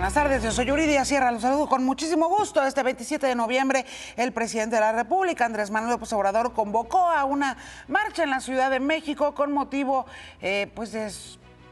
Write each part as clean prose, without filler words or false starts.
Buenas tardes, yo soy Yuridia Sierra, los saludo con muchísimo gusto. Este 27 de noviembre, el presidente de la República, Andrés Manuel López Obrador, convocó a una marcha en la Ciudad de México con motivo pues de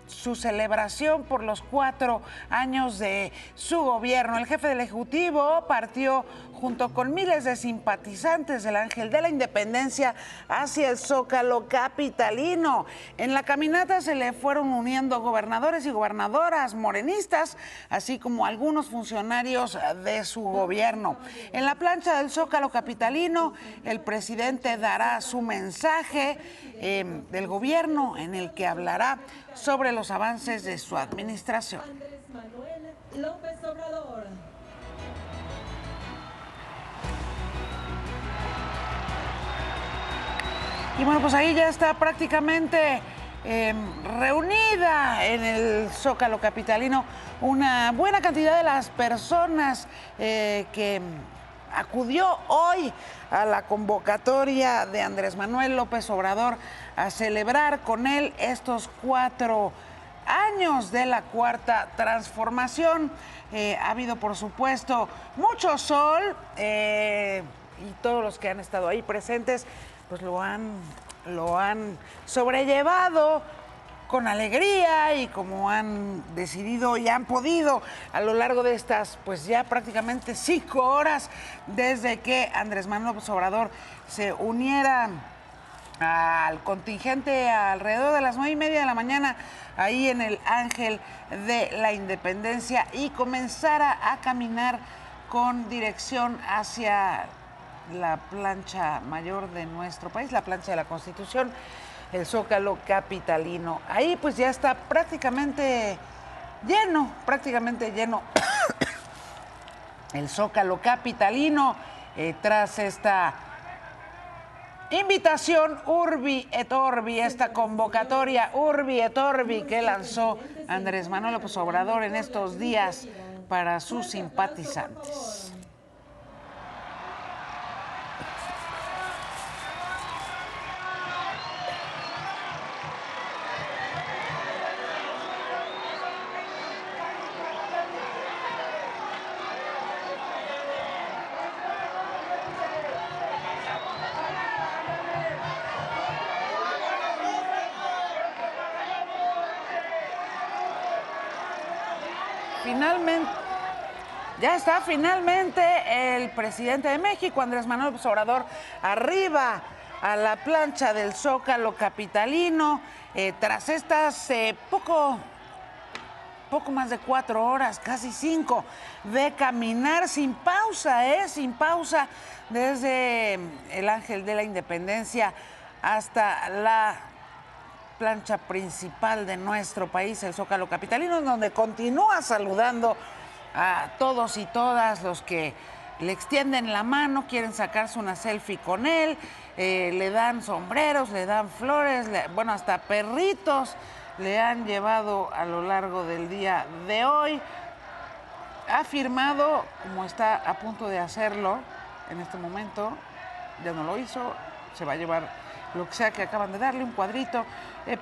su celebración por los 4 años de su gobierno. El jefe del Ejecutivo partió junto con miles de simpatizantes del Ángel de la Independencia hacia el Zócalo capitalino. En la caminata se le fueron uniendo gobernadores y gobernadoras morenistas, así como algunos funcionarios de su gobierno. En la plancha del Zócalo capitalino, el presidente dará su mensaje del gobierno en el que hablará sobre los avances de su administración. Andrés Manuel López Obrador. Y bueno, pues ahí ya está prácticamente reunida en el Zócalo capitalino una buena cantidad de las personas que acudió hoy a la convocatoria de Andrés Manuel López Obrador a celebrar con él estos 4 años de la Cuarta Transformación. Ha habido, por supuesto, mucho sol y todos los que han estado ahí presentes pues lo han sobrellevado con alegría y como han decidido y han podido a lo largo de estas pues ya prácticamente 5 horas desde que Andrés Manuel López Obrador se uniera al contingente alrededor de las 9:30 de la mañana ahí en el Ángel de la Independencia y comenzara a caminar con dirección hacia la plancha mayor de nuestro país, la plancha de la Constitución, el Zócalo capitalino. Ahí pues ya está prácticamente lleno el Zócalo capitalino tras esta invitación Urbi et Orbi, esta convocatoria Urbi et Orbi que lanzó Andrés Manuel López Obrador en estos días para sus simpatizantes. Finalmente el presidente de México, Andrés Manuel López Obrador, arriba a la plancha del Zócalo capitalino, tras estas poco más de 4 horas, casi 5, de caminar sin pausa, desde el Ángel de la Independencia hasta la plancha principal de nuestro país, el Zócalo capitalino, donde continúa saludando a todos y todas los que le extienden la mano, quieren sacarse una selfie con él, le dan sombreros, le dan flores, bueno, hasta perritos le han llevado a lo largo del día de hoy. Ha firmado, como está a punto de hacerlo en este momento, ya no lo hizo, se va a llevar lo que sea que acaban de darle, un cuadrito,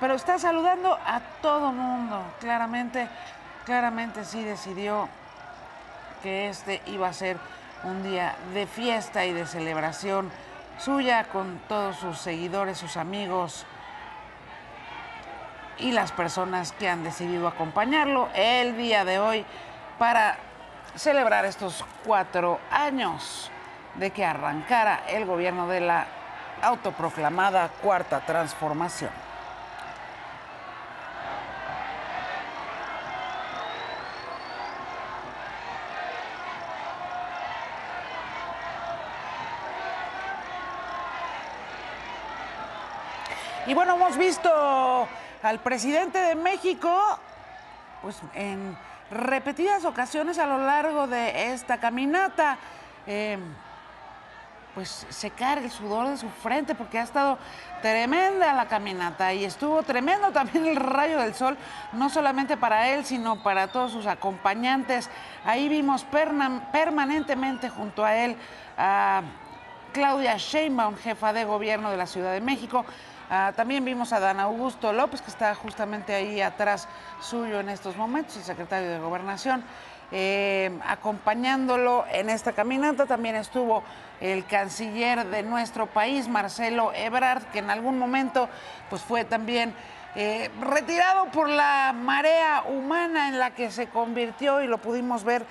pero está saludando a todo mundo. Claramente sí decidió que este iba a ser un día de fiesta y de celebración suya con todos sus seguidores, sus amigos y las personas que han decidido acompañarlo el día de hoy para celebrar estos 4 años de que arrancara el gobierno de la autoproclamada Cuarta Transformación. Y bueno, hemos visto al presidente de México pues en repetidas ocasiones a lo largo de esta caminata pues secar el sudor de su frente porque ha estado tremenda la caminata y estuvo tremendo también el rayo del sol, no solamente para él, sino para todos sus acompañantes. Ahí vimos permanentemente junto a él a Claudia Sheinbaum, jefa de gobierno de la Ciudad de México. También vimos a Dan Augusto López, que está justamente ahí atrás suyo en estos momentos, el secretario de Gobernación. acompañándolo en esta caminata. También estuvo el canciller de nuestro país, Marcelo Ebrard, que en algún momento pues, fue también retirado por la marea humana en la que se convirtió, y lo pudimos ver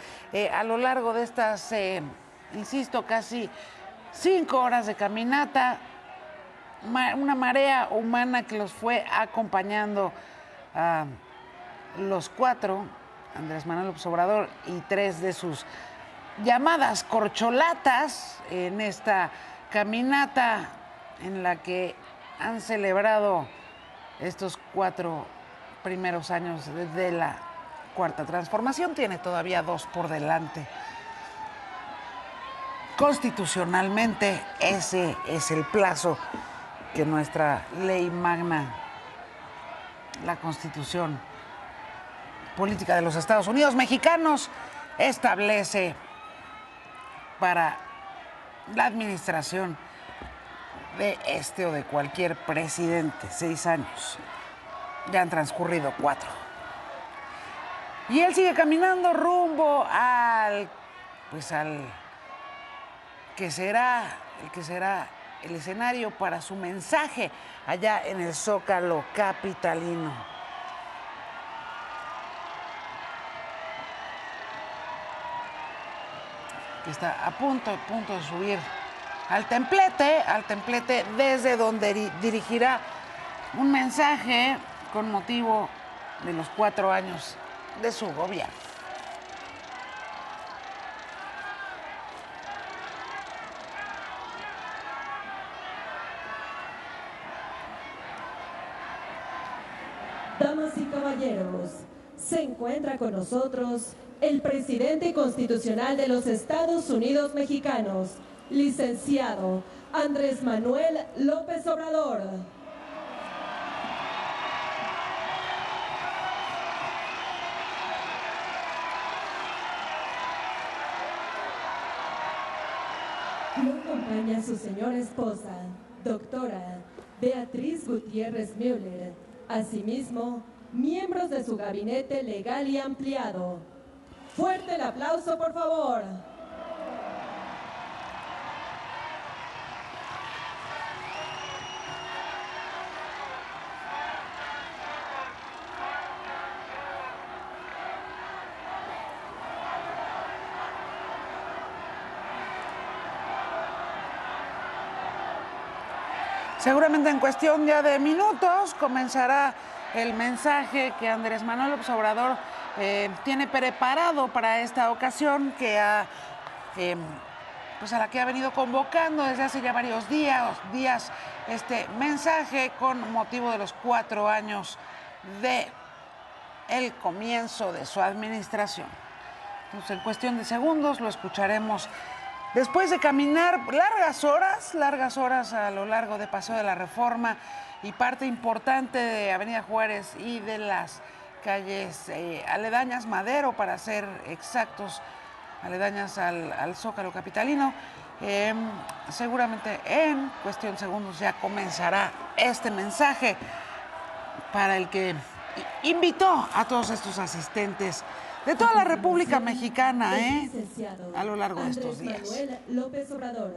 a lo largo de estas, insisto, casi 5 horas de caminata. Una marea humana que los fue acompañando a los 4, Andrés Manuel López Obrador y 3 de sus llamadas corcholatas, en esta caminata en la que han celebrado estos 4 primeros años de la Cuarta Transformación. Tiene todavía 2 por delante. Constitucionalmente, ese es el plazo que nuestra ley magna, la Constitución Política de los Estados Unidos Mexicanos, establece para la administración de este o de cualquier presidente. 6 años. Ya han transcurrido 4. Y él sigue caminando rumbo al que será el escenario para su mensaje allá en el Zócalo capitalino. Que está a punto de subir al templete desde donde dirigirá un mensaje con motivo de los 4 años de su gobierno. Damas y caballeros, se encuentra con nosotros el presidente constitucional de los Estados Unidos Mexicanos, licenciado Andrés Manuel López Obrador. Lo acompaña su señora esposa, doctora Beatriz Gutiérrez Müller. Asimismo, miembros de su gabinete legal y ampliado. Fuerte el aplauso, por favor. Seguramente en cuestión ya de minutos comenzará el mensaje que Andrés Manuel López Obrador tiene preparado para esta ocasión, que a la que ha venido convocando desde hace ya varios días este mensaje con motivo de los 4 años de el comienzo de su administración. Entonces, en cuestión de segundos lo escucharemos. Después de caminar largas horas a lo largo de Paseo de la Reforma y parte importante de Avenida Juárez y de las calles aledañas, Madero para ser exactos, aledañas al Zócalo capitalino, seguramente en cuestión de segundos ya comenzará este mensaje para el que invitó a todos estos asistentes de toda la República Mexicana, a lo largo de estos días. Andrés Manuel López Obrador,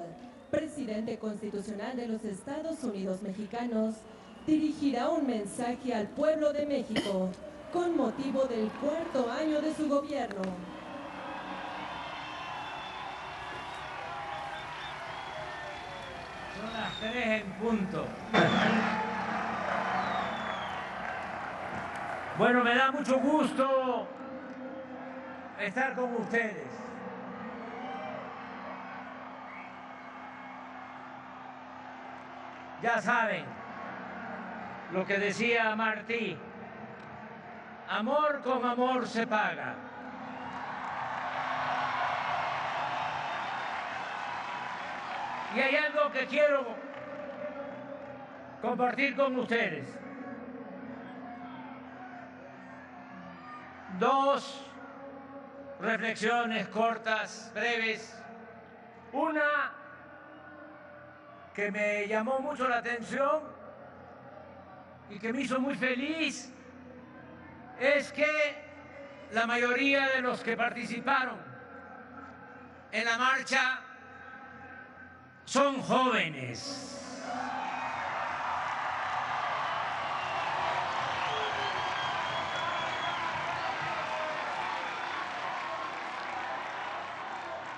presidente constitucional de los Estados Unidos Mexicanos, dirigirá un mensaje al pueblo de México con motivo del 4º año de su gobierno. Son las 3 en punto. Bueno, me da mucho gusto estar con ustedes. Ya saben lo que decía Martí: amor con amor se paga. Y hay algo que quiero compartir con ustedes. 2 reflexiones cortas, breves. Una que me llamó mucho la atención y que me hizo muy feliz es que la mayoría de los que participaron en la marcha son jóvenes.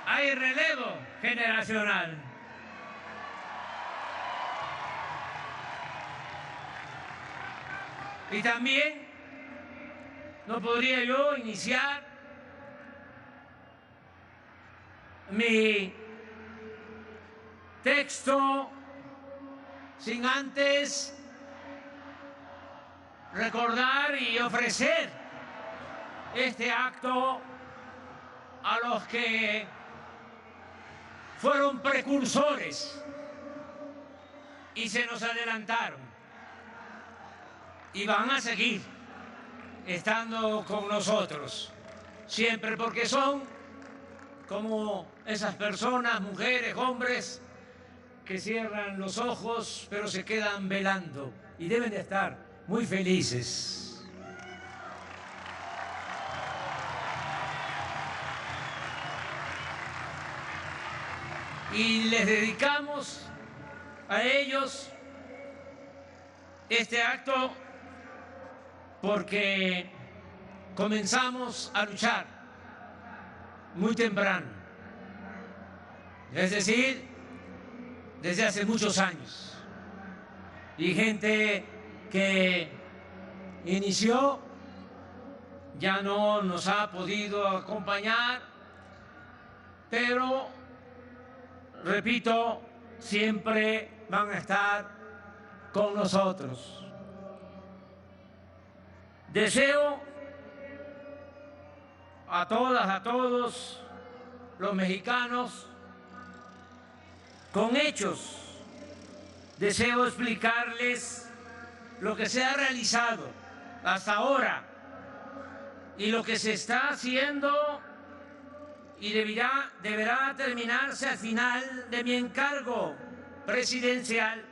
Hay relevo generacional. Y también no podría yo iniciar mi texto sin antes recordar y ofrecer este acto a los que fueron precursores y se nos adelantaron y van a seguir estando con nosotros siempre, porque son como esas personas, mujeres, hombres, que cierran los ojos pero se quedan velando y deben de estar muy felices. Y les dedicamos a ellos este acto porque comenzamos a luchar muy temprano, es decir, desde hace muchos años. Y gente que inició ya no nos ha podido acompañar, pero repito, siempre van a estar con nosotros. Deseo a todas, a todos los mexicanos, con hechos, deseo explicarles lo que se ha realizado hasta ahora y lo que se está haciendo y deberá terminarse al final de mi encargo presidencial.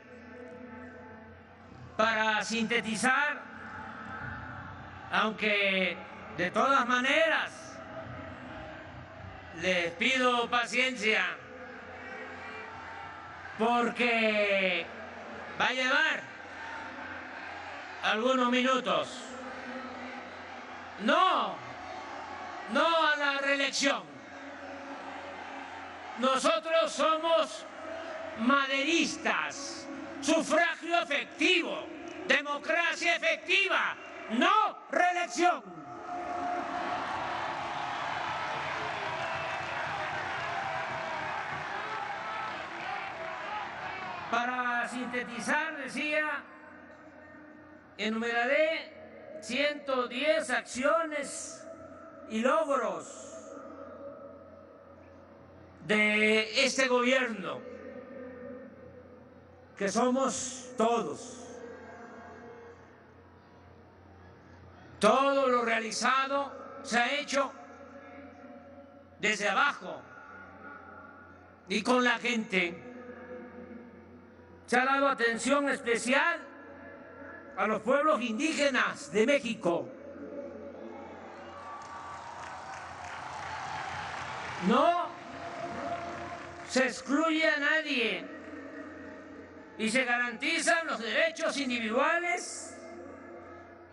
Para sintetizar, aunque de todas maneras les pido paciencia, porque va a llevar algunos minutos. No a la reelección. Nosotros somos maderistas, sufragio efectivo, democracia efectiva, no reelección. Para sintetizar, decía, enumeraré 110 acciones y logros de este gobierno, que somos todos. Todo lo realizado se ha hecho desde abajo y con la gente. Se ha dado atención especial a los pueblos indígenas de México. No se excluye a nadie y se garantizan los derechos individuales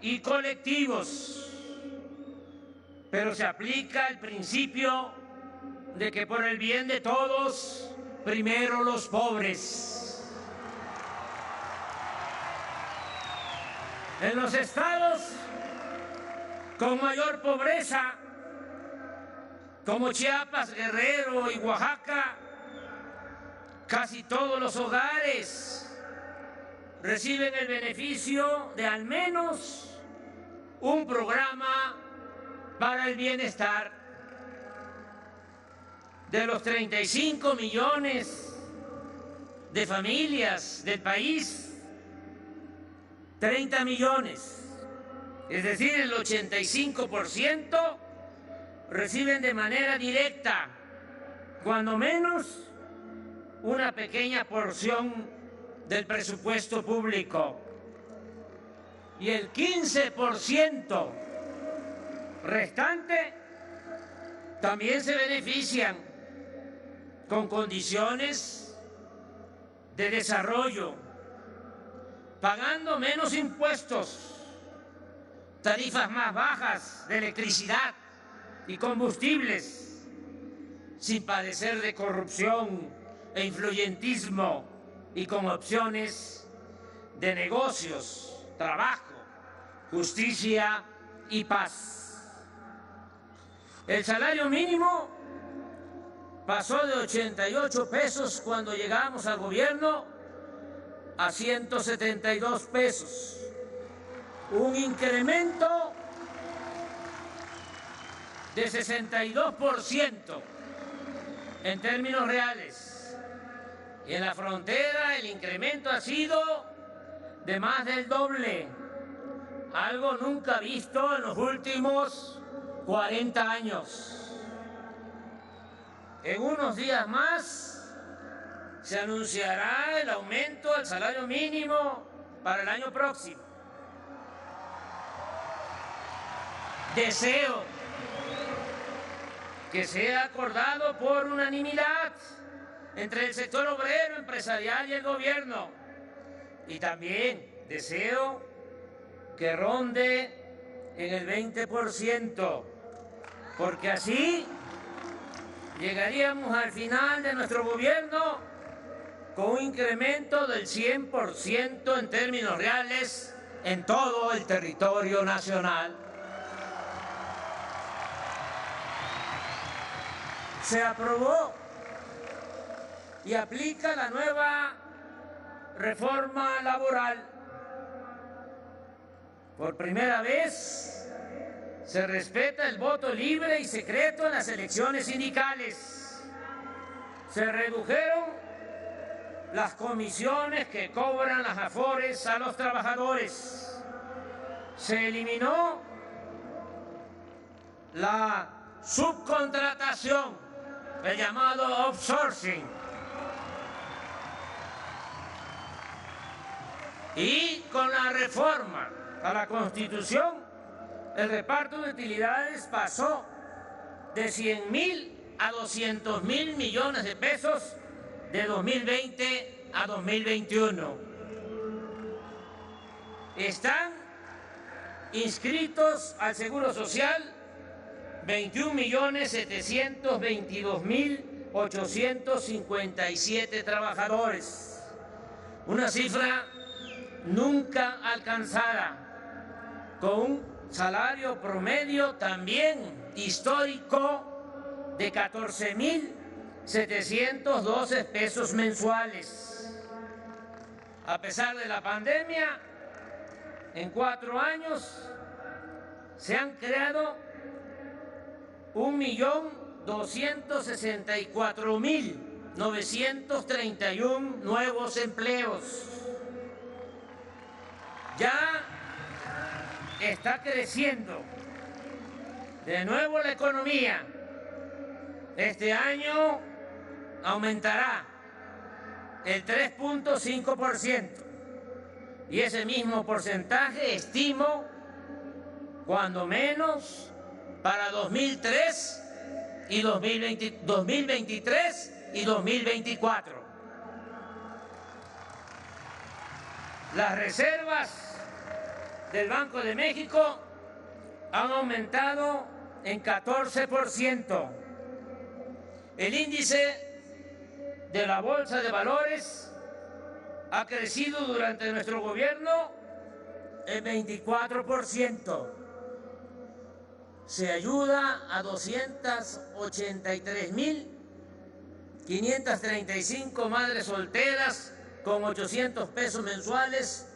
y colectivos, pero se aplica el principio de que por el bien de todos, primero los pobres. En los estados con mayor pobreza, como Chiapas, Guerrero y Oaxaca, casi todos los hogares reciben el beneficio de al menos un programa para el bienestar. De los 35 millones de familias del país, 30 millones, es decir, el 85%, reciben de manera directa, cuando menos, una pequeña porción del presupuesto público. Y el 15% restante también se benefician con condiciones de desarrollo, pagando menos impuestos, tarifas más bajas de electricidad y combustibles, sin padecer de corrupción e influyentismo y con opciones de negocios, trabajo, justicia y paz. El salario mínimo pasó de 88 pesos cuando llegamos al gobierno a 172 pesos. Un incremento de 62% en términos reales. Y en la frontera el incremento ha sido de más del doble, algo nunca visto en los últimos 40 años. En unos días más se anunciará el aumento al salario mínimo para el año próximo. Deseo que sea acordado por unanimidad entre el sector obrero, empresarial y el gobierno. Y también deseo que ronde en el 20%, porque así llegaríamos al final de nuestro gobierno con un incremento del 100% en términos reales en todo el territorio nacional. Se aprobó y aplica la nueva reforma laboral. Por primera vez se respeta el voto libre y secreto en las elecciones sindicales. Se redujeron las comisiones que cobran las AFORES a los trabajadores. Se eliminó la subcontratación, el llamado outsourcing. Y con la reforma a la Constitución, el reparto de utilidades pasó de 100.000 a 200.000 millones de pesos de 2020 a 2021. Están inscritos al Seguro Social 21.722.857 trabajadores, una cifra nunca alcanzada, con un salario promedio también histórico de 14.712 pesos mensuales. A pesar de la pandemia, en 4 años se han creado 1.264.931 nuevos empleos. Ya está creciendo de nuevo la economía. Este año aumentará el 3.5%. Y ese mismo porcentaje estimo, cuando menos, para 2023 y 2024. Las reservas del Banco de México han aumentado en 14%. El índice de la Bolsa de Valores ha crecido durante nuestro gobierno en 24%. Se ayuda a 283.535 madres solteras con 800 pesos mensuales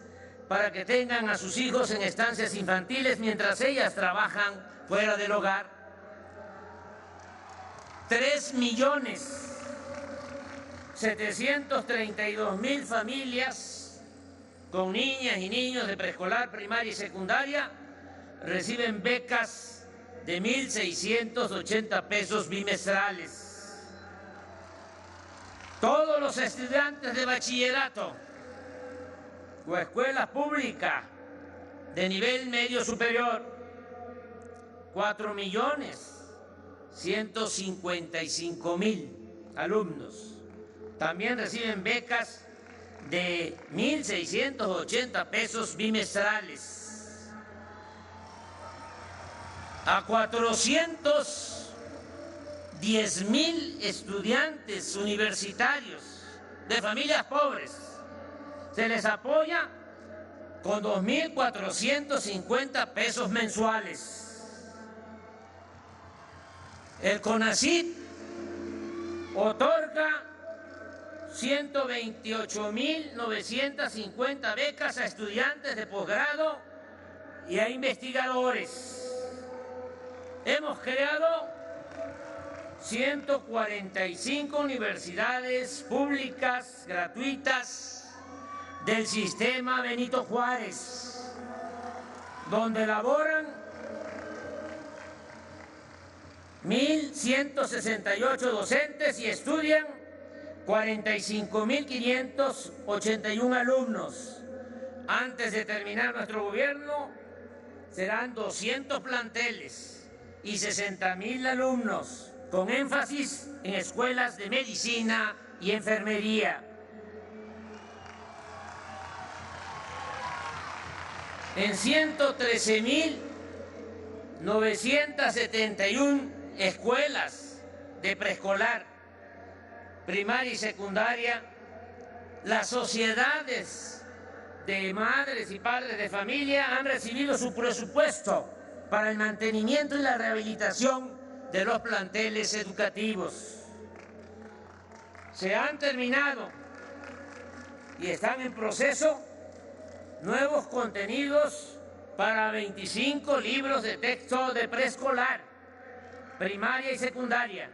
para que tengan a sus hijos en estancias infantiles mientras ellas trabajan fuera del hogar. 3.732.000 familias con niñas y niños de preescolar, primaria y secundaria reciben becas de 1.680 pesos bimestrales. Todos los estudiantes de bachillerato o escuela pública de nivel medio superior 4.155.000 alumnos. También reciben becas de 1.680 pesos bimestrales. A 410.000 estudiantes universitarios de familias pobres se les apoya con 2.450 pesos mensuales. El CONACYT otorga 128.950 becas a estudiantes de posgrado y a investigadores. Hemos creado 145 universidades públicas gratuitas del sistema Benito Juárez, donde laboran 1.168 docentes y estudian 45.581 alumnos. Antes de terminar nuestro gobierno, serán 200 planteles y 60.000 alumnos, con énfasis en escuelas de medicina y enfermería. En 113.971 escuelas de preescolar, primaria y secundaria, las sociedades de madres y padres de familia han recibido su presupuesto para el mantenimiento y la rehabilitación de los planteles educativos. Se han terminado y están en proceso nuevos contenidos para 25 libros de texto de preescolar, primaria y secundaria,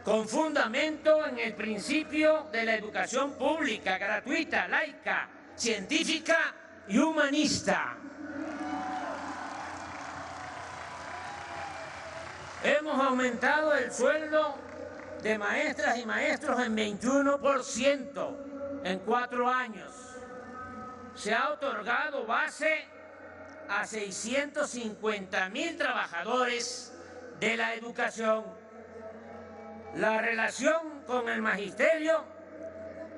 con fundamento en el principio de la educación pública, gratuita, laica, científica y humanista. Hemos aumentado el sueldo de maestras y maestros en 21% en 4 años. Se ha otorgado base a 650.000 trabajadores de la educación. La relación con el magisterio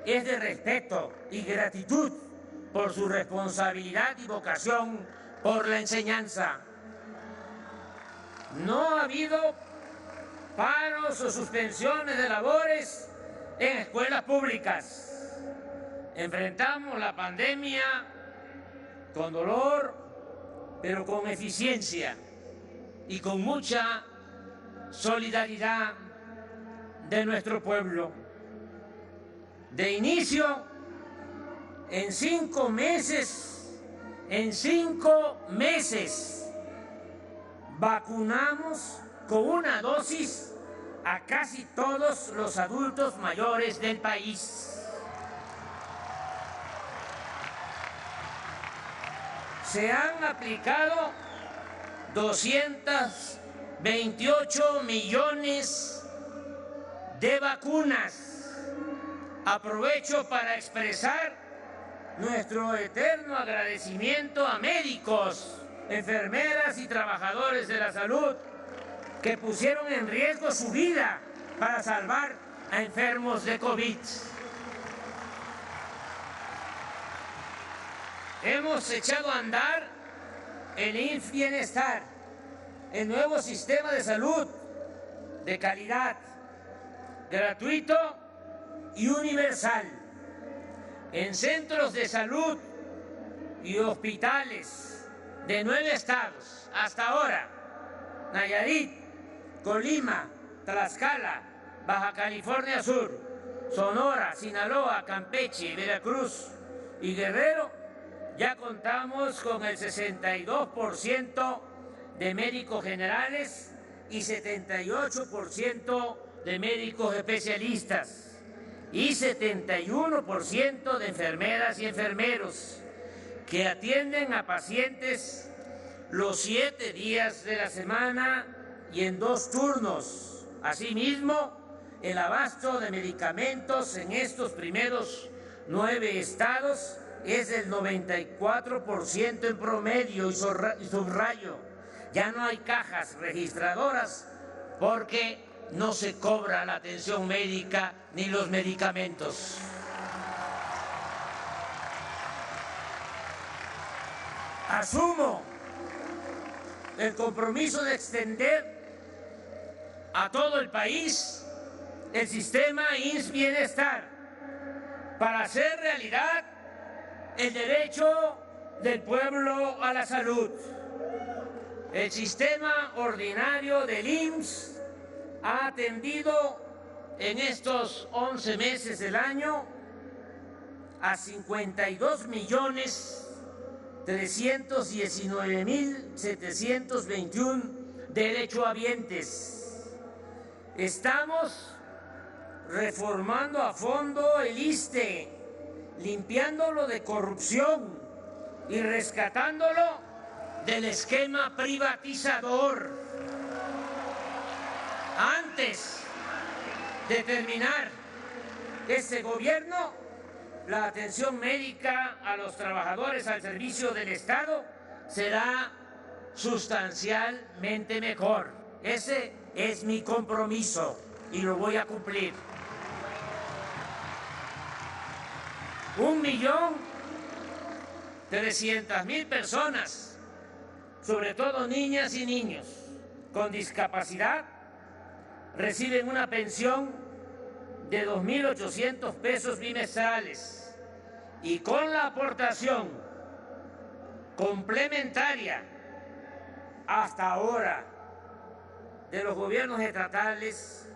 es de respeto y gratitud por su responsabilidad y vocación por la enseñanza. No ha habido paros o suspensiones de labores en escuelas públicas. Enfrentamos la pandemia con dolor, pero con eficiencia y con mucha solidaridad de nuestro pueblo. De inicio, en 5 meses, vacunamos con una dosis a casi todos los adultos mayores del país. Se han aplicado 228 millones de vacunas. Aprovecho para expresar nuestro eterno agradecimiento a médicos, enfermeras y trabajadores de la salud que pusieron en riesgo su vida para salvar a enfermos de COVID. Hemos echado a andar el IMSS Bienestar, el nuevo sistema de salud de calidad, gratuito y universal. En centros de salud y hospitales de 9 estados hasta ahora: Nayarit, Colima, Tlaxcala, Baja California Sur, Sonora, Sinaloa, Campeche, Veracruz y Guerrero. Ya contamos con el 62% de médicos generales y 78% de médicos especialistas y 71% de enfermeras y enfermeros que atienden a pacientes los 7 días de la semana y en 2 turnos. Asimismo, el abasto de medicamentos en estos primeros 9 estados es del 94% en promedio, y subrayo, ya no hay cajas registradoras porque no se cobra la atención médica ni los medicamentos. Asumo el compromiso de extender a todo el país el sistema IMSS Bienestar para hacer realidad el derecho del pueblo a la salud. El sistema ordinario del IMSS ha atendido en estos 11 meses del año a 52.319.721 derechohabientes. Estamos reformando a fondo el ISSSTE, limpiándolo de corrupción y rescatándolo del esquema privatizador. Antes de terminar este gobierno, la atención médica a los trabajadores al servicio del Estado será sustancialmente mejor. Ese es mi compromiso y lo voy a cumplir. 1.300.000 personas, sobre todo niñas y niños con discapacidad, reciben una pensión de 2.800 pesos bimestrales y con la aportación complementaria hasta ahora de los gobiernos estatales,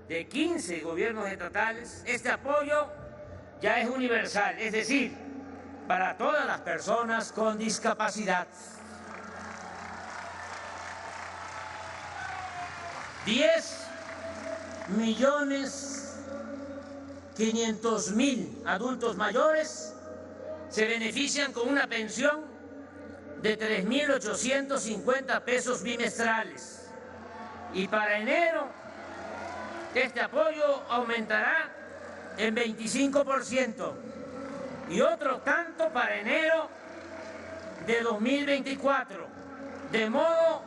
de 15 gobiernos estatales, este apoyo ya es universal, es decir, para todas las personas con discapacidad. 10.500.000 adultos mayores se benefician con una pensión de 3.850 pesos bimestrales. Y para enero, este apoyo aumentará en 25% y otro tanto para enero de 2024. De modo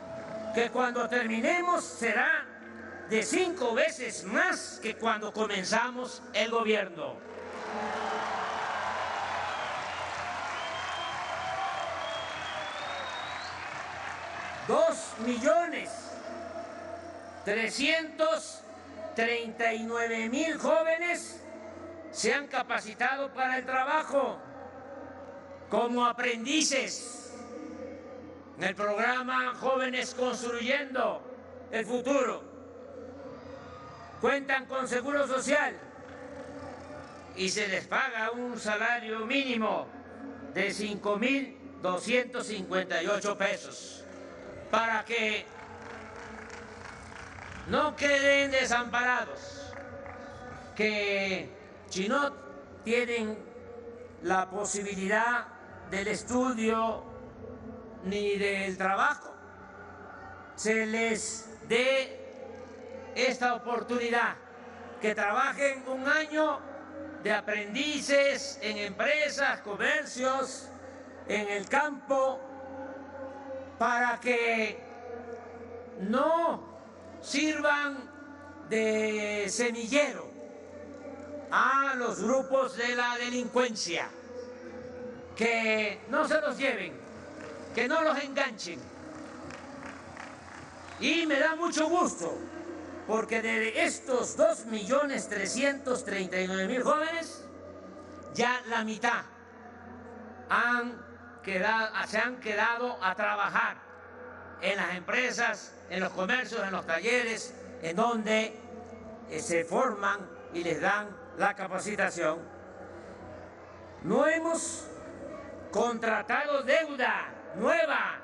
que cuando terminemos será de 5 veces más que cuando comenzamos el gobierno. $2.339.000 jóvenes se han capacitado para el trabajo como aprendices en el programa Jóvenes Construyendo el Futuro. Cuentan con seguro social y se les paga un salario mínimo de 5.258 pesos para que no queden desamparados, que si no tienen la posibilidad del estudio ni del trabajo, se les dé esta oportunidad, que trabajen un año de aprendices en empresas, comercios, en el campo, para que no sirvan de semillero a los grupos de la delincuencia, que no se los lleven, que no los enganchen. Y me da mucho gusto, porque de estos 2.339.000 jóvenes, ya la mitad se han quedado a trabajar en las empresas, en los comercios, en los talleres, en donde se forman y les dan la capacitación. No hemos contratado deuda nueva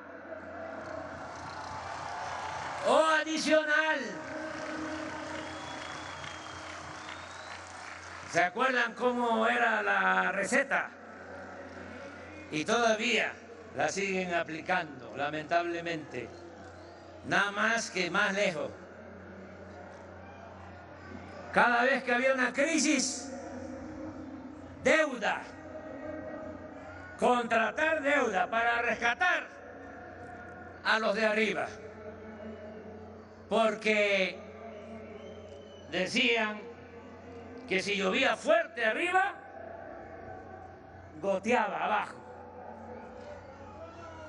o adicional. ¿Se acuerdan cómo era la receta? Y todavía la siguen aplicando, lamentablemente. Nada más que más lejos. Cada vez que había una crisis, deuda. Contratar deuda para rescatar a los de arriba, porque decían que si llovía fuerte arriba, goteaba abajo,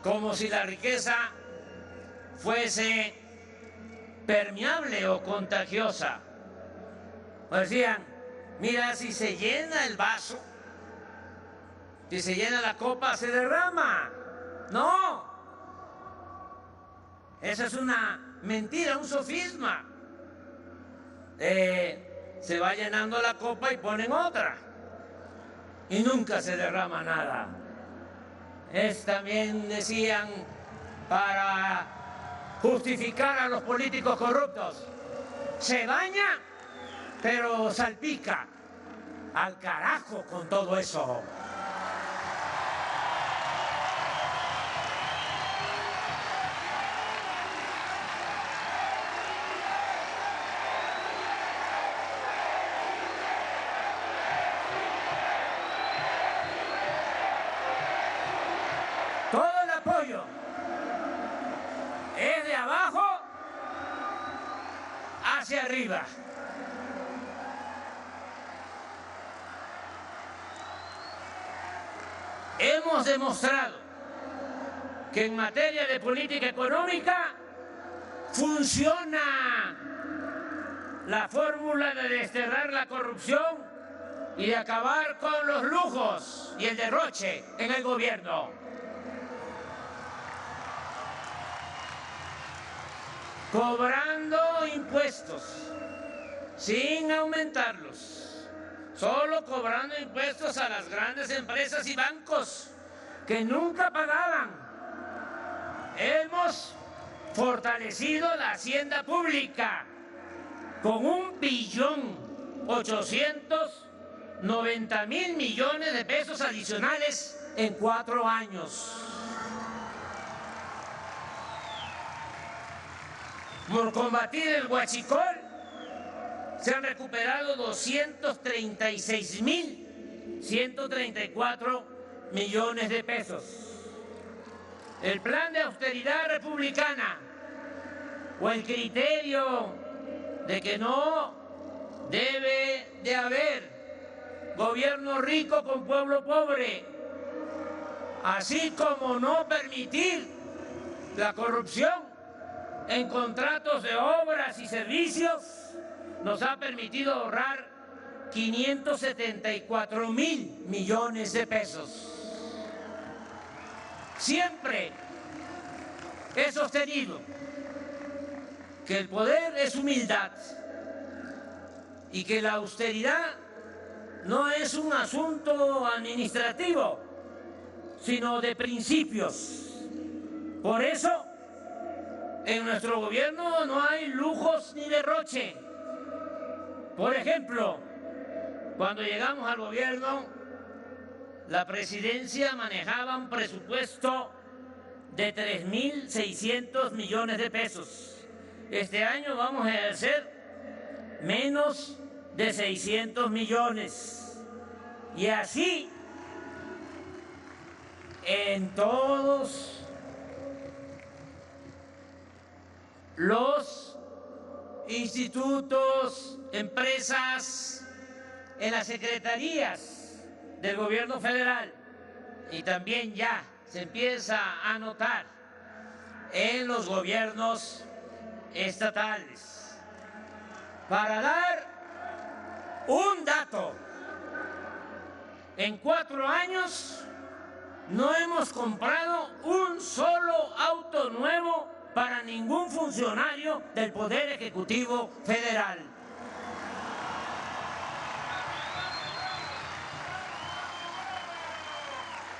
como si la riqueza fuese permeable o contagiosa. O decían, mira, si se llena el vaso, si se llena la copa, se derrama. No, esa es una mentira, un sofisma. Se va llenando la copa y ponen otra y nunca se derrama nada. También decían, para justificar a los políticos corruptos, se baña pero salpica. Al carajo con todo eso. Todo el apoyo es de abajo hacia arriba. Hemos demostrado que en materia de política económica funciona la fórmula de desterrar la corrupción y de acabar con los lujos y el derroche en el gobierno. Cobrando impuestos sin aumentarlos. Solo cobrando impuestos a las grandes empresas y bancos que nunca pagaban. Hemos fortalecido la hacienda pública con 1.890.000 millones de pesos adicionales en 4 años. Por combatir el huachicol, se han recuperado 236.134 millones de pesos. El plan de austeridad republicana o el criterio de que no debe de haber gobierno rico con pueblo pobre, así como no permitir la corrupción en contratos de obras y servicios, nos ha permitido ahorrar 574.000 millones de pesos. Siempre he sostenido que el poder es humildad y que la austeridad no es un asunto administrativo, sino de principios. Por eso, en nuestro gobierno no hay lujos ni derroche. Por ejemplo, cuando llegamos al gobierno, la presidencia manejaba un presupuesto de 3.600 millones de pesos. Este año vamos a ejercer menos de 600 millones. Y así, en todos los institutos, empresas, en las secretarías del gobierno federal, y también ya se empieza a notar en los gobiernos estatales. Para dar un dato, en 4 años no hemos comprado un solo auto nuevo para ningún funcionario del Poder Ejecutivo Federal.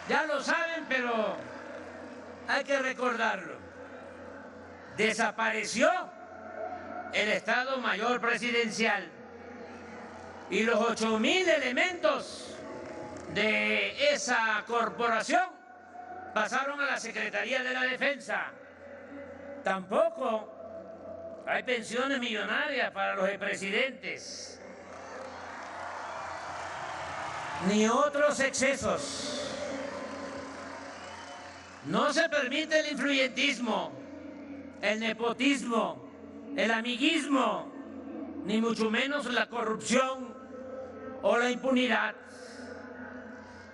Ya lo saben, pero hay que recordarlo. Desapareció el Estado Mayor Presidencial y los 8.000 elementos de esa corporación pasaron a la Secretaría de la Defensa. Tampoco hay pensiones millonarias para los expresidentes, ni otros excesos. No se permite el influyentismo. el nepotismo, el amiguismo, ni mucho menos la corrupción o la impunidad.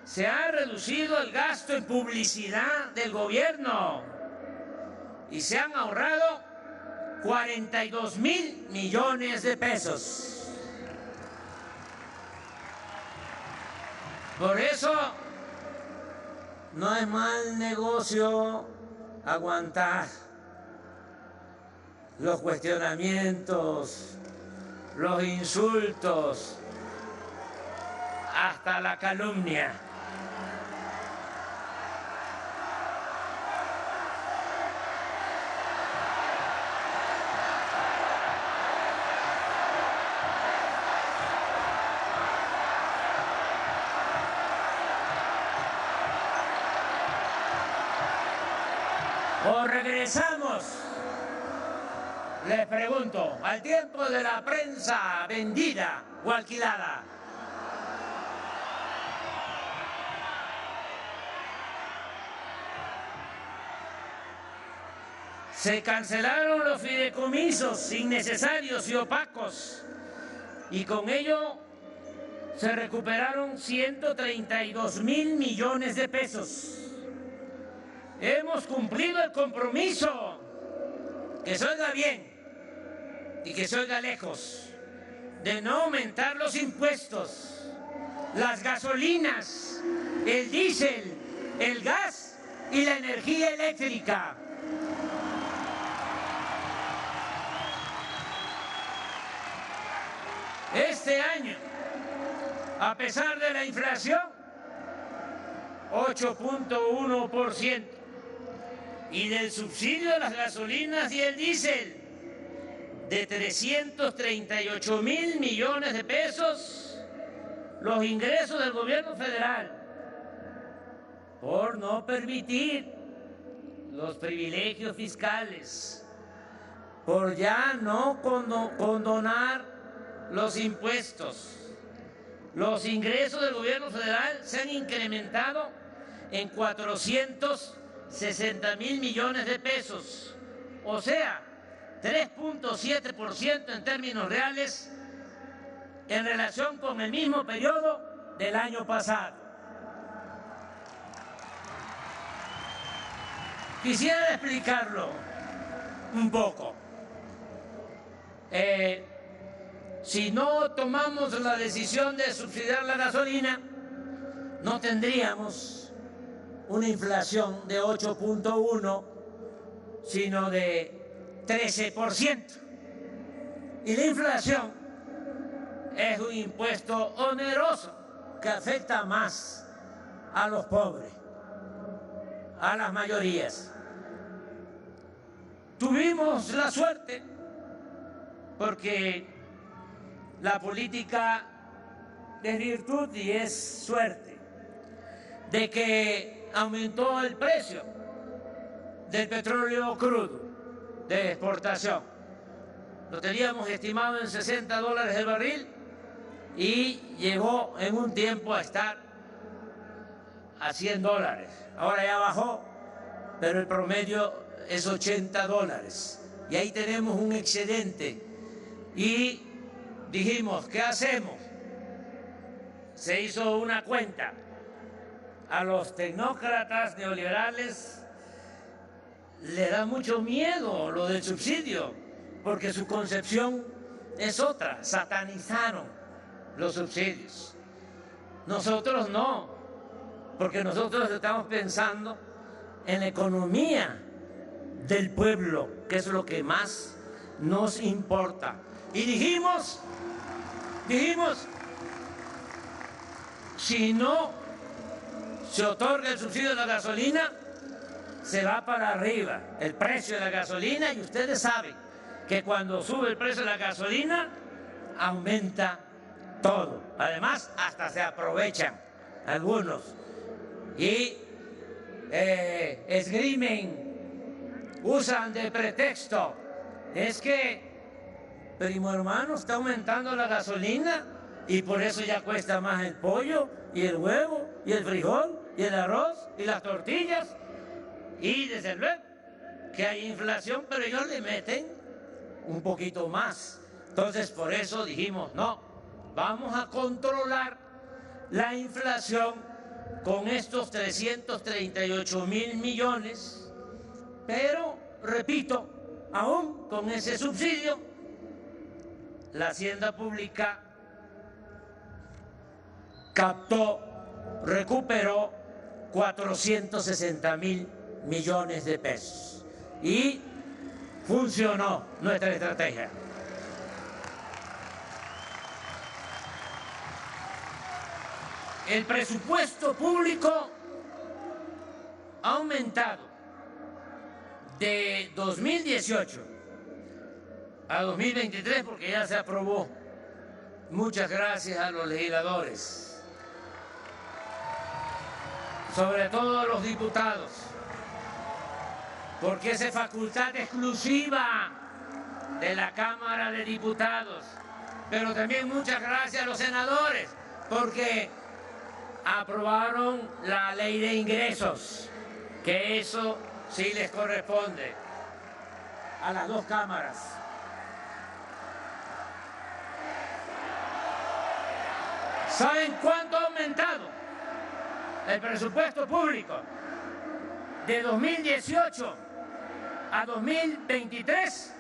Se ha reducido el gasto en publicidad del gobierno y se han ahorrado 42,000 millones de pesos. Por eso no es mal negocio aguantar los cuestionamientos, los insultos, hasta la calumnia. ¿O regresamos, les pregunto, al tiempo de la prensa vendida o alquilada? Se cancelaron los fideicomisos innecesarios y opacos y con ello se recuperaron 132,000 millones de pesos. Hemos cumplido el compromiso, que se oiga bien y que se oiga lejos, de no aumentar los impuestos, las gasolinas, el diésel, el gas y la energía eléctrica. Este año, a pesar de la inflación, 8.1%, y del subsidio de las gasolinas y el diésel, de 338,000 millones de pesos, los ingresos del gobierno federal, por no permitir los privilegios fiscales, por ya no condonar los impuestos. Los ingresos del gobierno federal se han incrementado en 460,000 millones de pesos, o sea, 3.7% en términos reales en relación con el mismo periodo del año pasado. Quisiera explicarlo un poco. Si no tomamos la decisión de subsidiar la gasolina, no tendríamos una inflación de 8.1, sino de 13%. Y la inflación es un impuesto oneroso que afecta más a los pobres, a las mayorías. Tuvimos la suerte porque la política es virtud y es suerte, de que aumentó el precio del petróleo crudo de exportación. Lo teníamos estimado en $60 el barril y llegó en un tiempo a estar a $100. Ahora ya bajó, pero el promedio es $80. Y ahí tenemos un excedente. Y dijimos, ¿qué hacemos? Se hizo una cuenta. A los tecnócratas neoliberales le da mucho miedo lo del subsidio, porque su concepción es otra, satanizaron los subsidios. Nosotros no, porque nosotros estamos pensando en la economía del pueblo, que es lo que más nos importa. Y dijimos, si no se otorga el subsidio de la gasolina, se va para arriba el precio de la gasolina, y ustedes saben que cuando sube el precio de la gasolina, aumenta todo. Además, hasta se aprovechan algunos y esgrimen, usan de pretexto. Es que primo hermano está aumentando la gasolina y por eso ya cuesta más el pollo y el huevo y el frijol y el arroz y las tortillas. Y desde luego que hay inflación, pero ellos le meten un poquito más. Entonces, por eso dijimos, no, vamos a controlar la inflación con estos 338.000 millones, pero, repito, aún con ese subsidio, la Hacienda Pública recuperó 460.000 millones de pesos y funcionó nuestra estrategia. El presupuesto público ha aumentado de 2018 a 2023 porque ya se aprobó. Muchas gracias a los legisladores, sobre todo a los diputados, porque es facultad exclusiva de la Cámara de Diputados. Pero también muchas gracias a los senadores, porque aprobaron la ley de ingresos, que eso sí les corresponde a las dos cámaras. ¿Saben cuánto ha aumentado el presupuesto público de 2018 a 2023?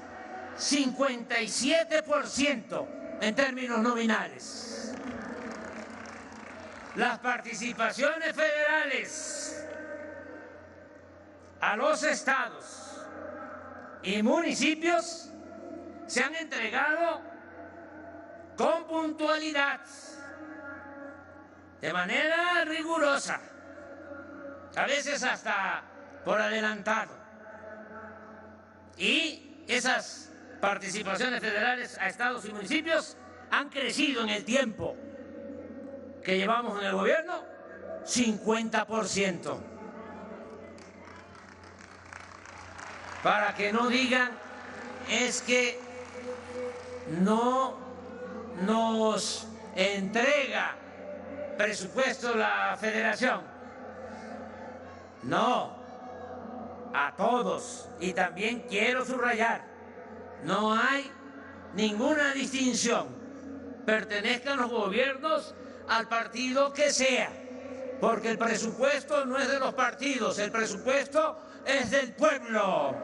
57% en términos nominales. Las participaciones federales a los estados y municipios se han entregado con puntualidad, de manera rigurosa, a veces hasta por adelantado. Y esas participaciones federales a estados y municipios han crecido en el tiempo que llevamos en el gobierno, 50%. Para que no digan, es que no nos entrega presupuesto la federación. No, a todos. Y también quiero subrayar, no hay ninguna distinción. Pertenezcan los gobiernos al partido que sea, porque el presupuesto no es de los partidos, el presupuesto es del pueblo.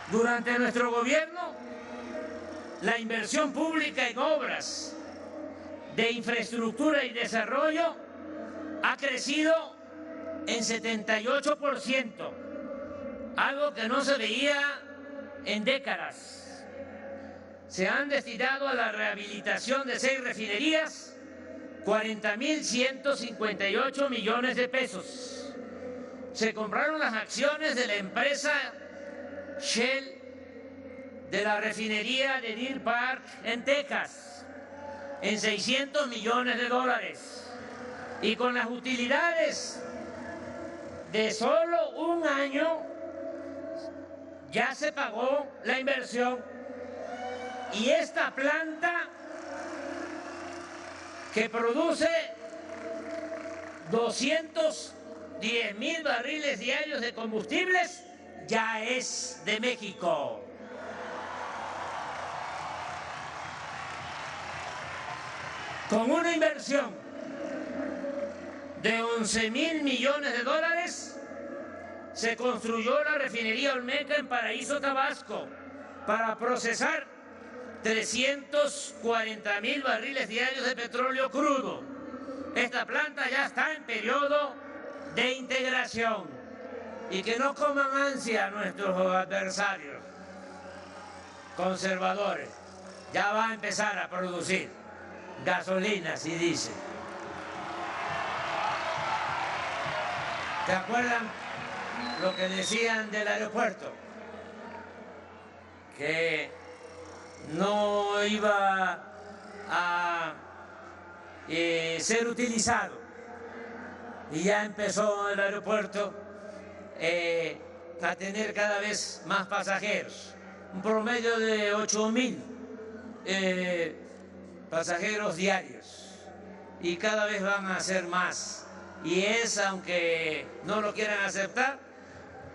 Durante nuestro gobierno, la inversión pública en obras de infraestructura y desarrollo ha crecido en 78%, algo que no se veía en décadas. Se han destinado a la rehabilitación de 6 refinerías 40.158 millones de pesos. Se compraron las acciones de la empresa Shell de la refinería de Deer Park en Texas en $600 millones. Y con las utilidades de solo un año ya se pagó la inversión. Y esta planta, que produce 210.000 barriles diarios de combustibles, ya es de México. Con una inversión de $11.000 millones, se construyó la refinería Olmeca en Paraíso, Tabasco, para procesar 340.000 barriles diarios de petróleo crudo. Esta planta ya está en periodo de integración. Y que no coman ansia nuestros adversarios conservadores. Ya va a empezar a producir gasolina, si dice. ¿Te acuerdan lo que decían del aeropuerto? Que no iba a ser utilizado. Y ya empezó el aeropuerto a tener cada vez más pasajeros, un promedio de 8.000 pasajeros diarios. y cada vez van a ser más. Y es, aunque no lo quieran aceptar,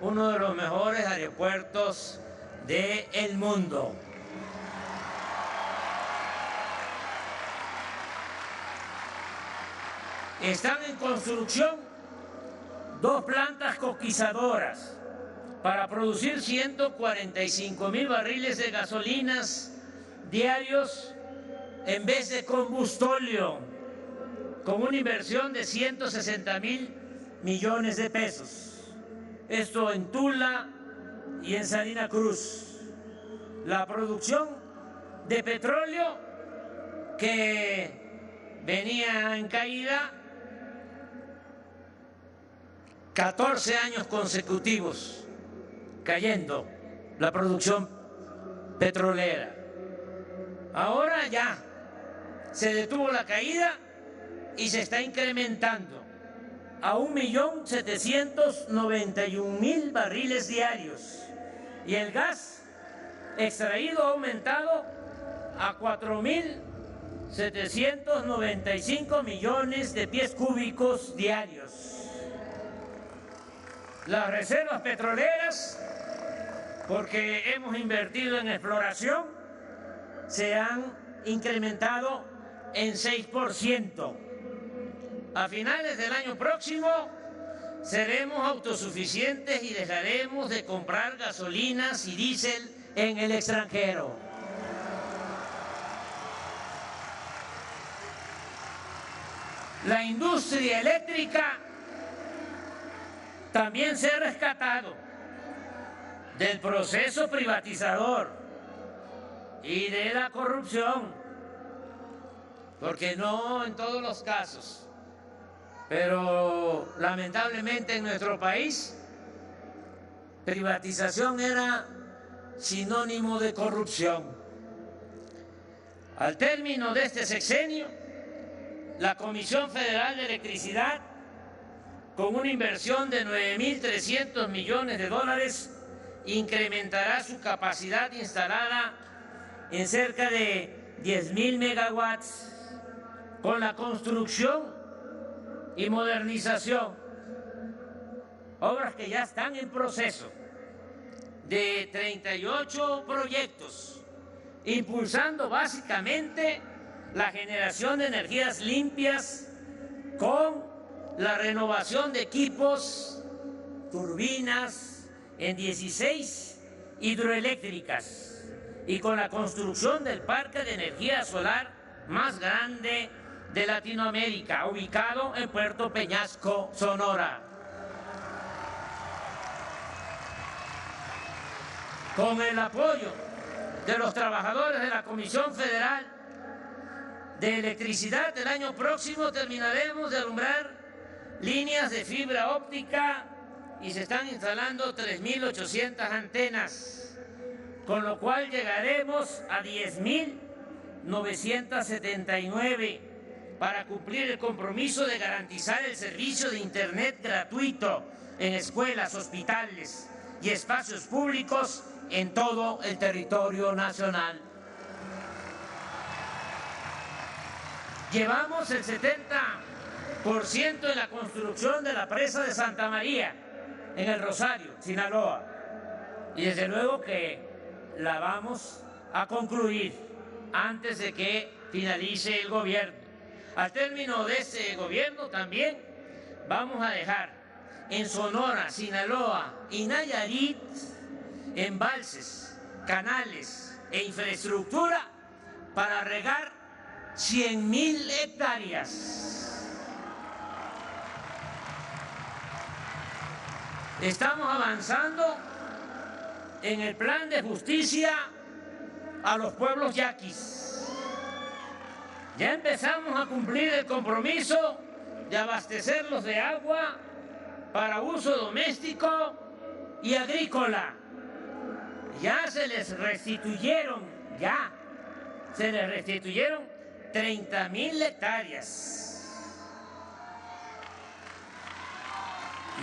uno de los mejores aeropuertos del mundo. Están en construcción 2 plantas coquizadoras para producir 145,000 barriles de gasolinas diarios en vez de combustóleo, con una inversión de 160,000 millones de pesos. Esto en Tula y en Salina Cruz. La producción de petróleo que venía en caída 14 años consecutivos cayendo la producción petrolera. Ahora ya se detuvo la caída y se está incrementando a 1.791.000 barriles diarios. Y el gas extraído ha aumentado a 4.795 millones de pies cúbicos diarios. Las reservas petroleras, porque hemos invertido en exploración, se han incrementado en 6%. A finales del año próximo seremos autosuficientes y dejaremos de comprar gasolinas y diésel en el extranjero. La industria eléctrica también se ha rescatado del proceso privatizador y de la corrupción, porque no en todos los casos, pero lamentablemente en nuestro país privatización era sinónimo de corrupción. Al término de este sexenio, la Comisión Federal de Electricidad, con una inversión de 9.300 millones de dólares, incrementará su capacidad instalada en cerca de 10.000 megawatts, con la construcción y modernización, obras que ya están en proceso, de 38 proyectos, impulsando básicamente la generación de energías limpias con la renovación de equipos, turbinas en 16 hidroeléctricas y con la construcción del parque de energía solar más grande de Latinoamérica, ubicado en Puerto Peñasco, Sonora. Con el apoyo de los trabajadores de la Comisión Federal de Electricidad, el año próximo terminaremos de alumbrar líneas de fibra óptica y se están instalando 3.800 antenas, con lo cual llegaremos a 10.979 para cumplir el compromiso de garantizar el servicio de Internet gratuito en escuelas, hospitales y espacios públicos en todo el territorio nacional. Llevamos el 70% en la construcción de la presa de Santa María, en el Rosario, Sinaloa. Y desde luego que la vamos a concluir antes de que finalice el gobierno. Al término de este gobierno también vamos a dejar en Sonora, Sinaloa y Nayarit embalses, canales e infraestructura para regar 100.000 hectáreas. Estamos avanzando en el plan de justicia a los pueblos yaquis. Ya empezamos a cumplir el compromiso de abastecerlos de agua para uso doméstico y agrícola. Ya se les restituyeron 30.000 hectáreas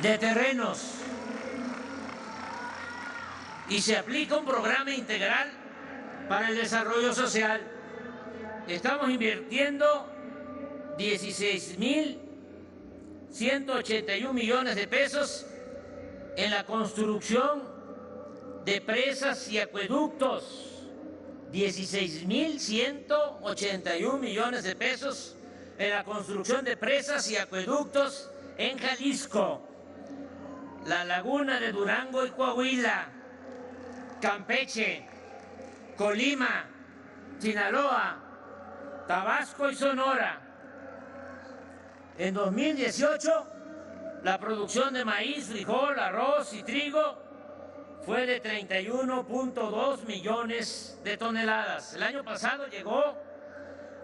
de terrenos y se aplica un programa integral para el desarrollo social. Estamos invirtiendo 16.181 millones de pesos en la construcción de presas y acueductos. 16.181 millones de pesos en la construcción de presas y acueductos en Jalisco, la laguna de Durango y Coahuila, Campeche, Colima, Sinaloa, Tabasco y Sonora. En 2018, la producción de maíz, frijol, arroz y trigo fue de 31.2 millones de toneladas. El año pasado llegó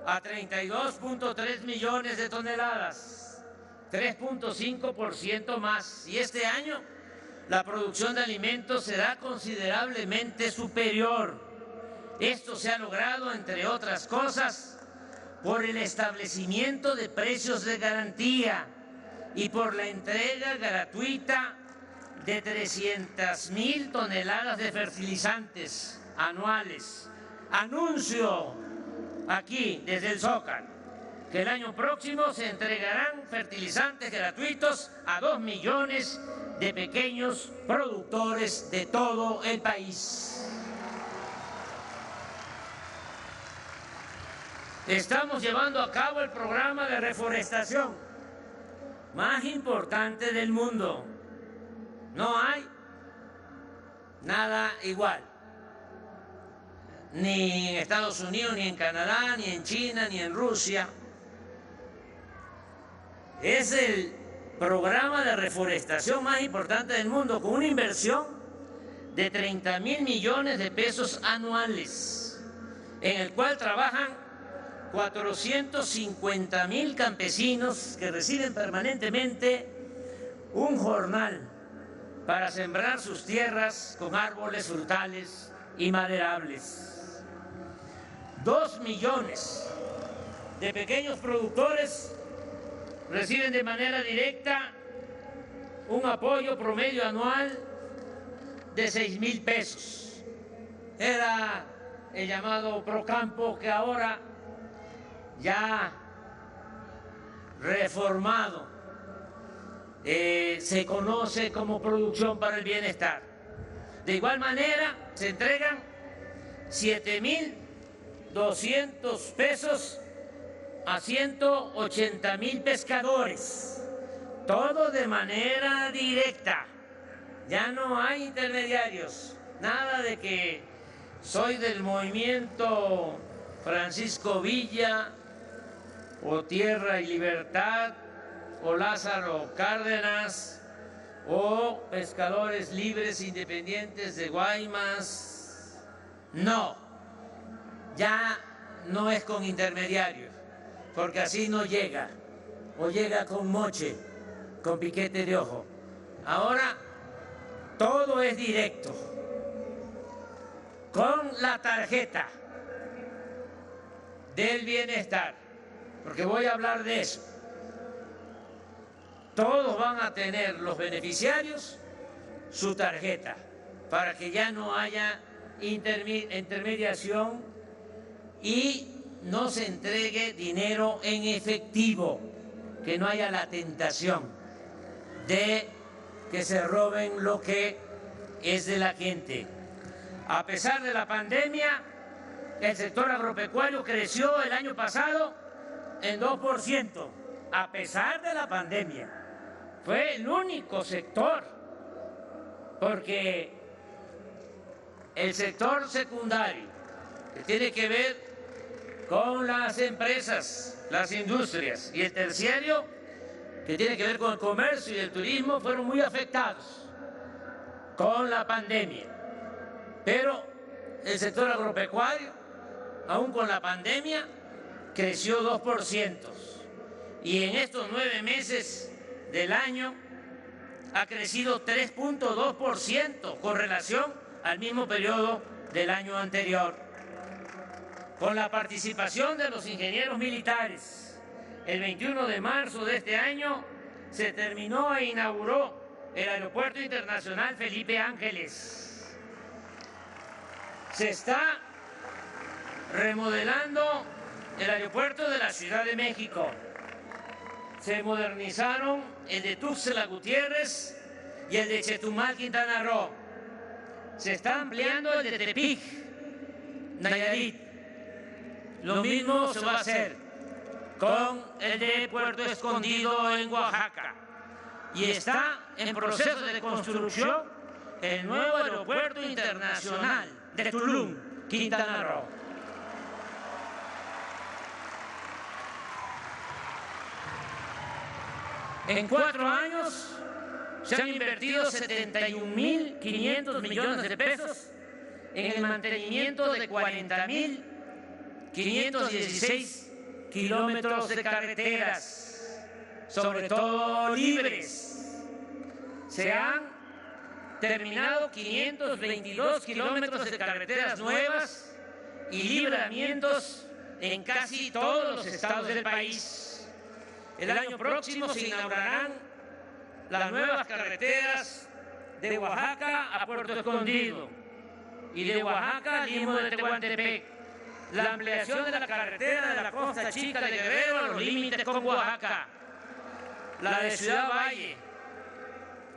a 32.3 millones de toneladas, 3.5% más. Y este año la producción de alimentos será considerablemente superior. Esto se ha logrado, entre otras cosas, por el establecimiento de precios de garantía y por la entrega gratuita de 300.000 toneladas de fertilizantes anuales. Anuncio aquí desde el Zócalo que el año próximo se entregarán fertilizantes gratuitos a 2 millones de pequeños productores de todo el país. Estamos llevando a cabo el programa de reforestación más importante del mundo. No hay nada igual, ni en Estados Unidos, ni en Canadá, ni en China, ni en Rusia. Es el programa de reforestación más importante del mundo, con una inversión de 30.000 millones de pesos anuales, en el cual trabajan 450.000 campesinos que reciben permanentemente un jornal para sembrar sus tierras con árboles frutales y maderables. 2 millones de pequeños productores reciben de manera directa un apoyo promedio anual de 6.000 pesos. Era el llamado Procampo, que ahora ya reformado se conoce como Producción para el Bienestar. De igual manera, se entregan 7.200 pesos a 180.000 pescadores, todo de manera directa. Ya no hay intermediarios, nada de que soy del movimiento Francisco Villa o Tierra y Libertad o Lázaro Cárdenas o pescadores libres independientes de Guaymas. No, ya no es con intermediarios, porque así no llega, o llega con moche, con piquete de ojo. Ahora todo es directo, con la tarjeta del bienestar, porque voy a hablar de eso. Todos van a tener, los beneficiarios, su tarjeta, para que ya no haya intermediación y no se entregue dinero en efectivo, que no haya la tentación de que se roben lo que es de la gente. A pesar de la pandemia, el sector agropecuario creció el año pasado en 2%, a pesar de la pandemia. Fue el único sector, porque el sector secundario, que tiene que ver con las empresas, las industrias, y el terciario, que tiene que ver con el comercio y el turismo, fueron muy afectados con la pandemia. Pero el sector agropecuario, aún con la pandemia, creció 2%. Y en estos 9 meses del año ha crecido 3.2% con relación al mismo periodo del año anterior. Con la participación de los ingenieros militares, el 21 de marzo de este año se terminó e inauguró el Aeropuerto Internacional Felipe Ángeles. Se está remodelando el aeropuerto de la Ciudad de México. se modernizaron el de Tuxtla Gutiérrez y el de Chetumal, Quintana Roo. Se está ampliando el de Tepic, Nayarit. Lo mismo se va a hacer con el de Puerto Escondido en Oaxaca. Y está en proceso de construcción el nuevo aeropuerto internacional de Tulum, Quintana Roo. En 4 años se han invertido 71.500 millones de pesos en el mantenimiento de 40.516 kilómetros de carreteras, sobre todo libres. Se han terminado 522 kilómetros de carreteras nuevas y libramientos en casi todos los estados del país. El año próximo se inaugurarán las nuevas carreteras de Oaxaca a Puerto Escondido y de Oaxaca a Limbo de Tehuantepec, la ampliación de la carretera de la Costa Chica de Guerrero a los límites con Oaxaca, la de Ciudad Valle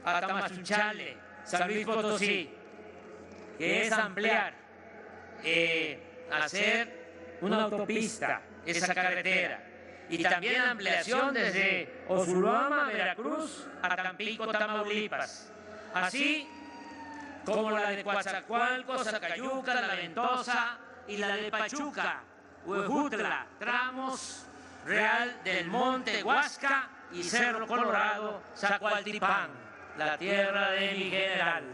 a Tamazunchale, San Luis Potosí, que es ampliar, hacer una autopista, esa carretera. Y también ampliación desde Osulama, Veracruz, a Tampico, Tamaulipas. Así como la de Coatzacoalcos, Zacayuca, La Ventosa y la de Pachuca, Huejutla, tramos Real del Monte, Huasca y Cerro Colorado, Zacualtipán, la tierra de mi general.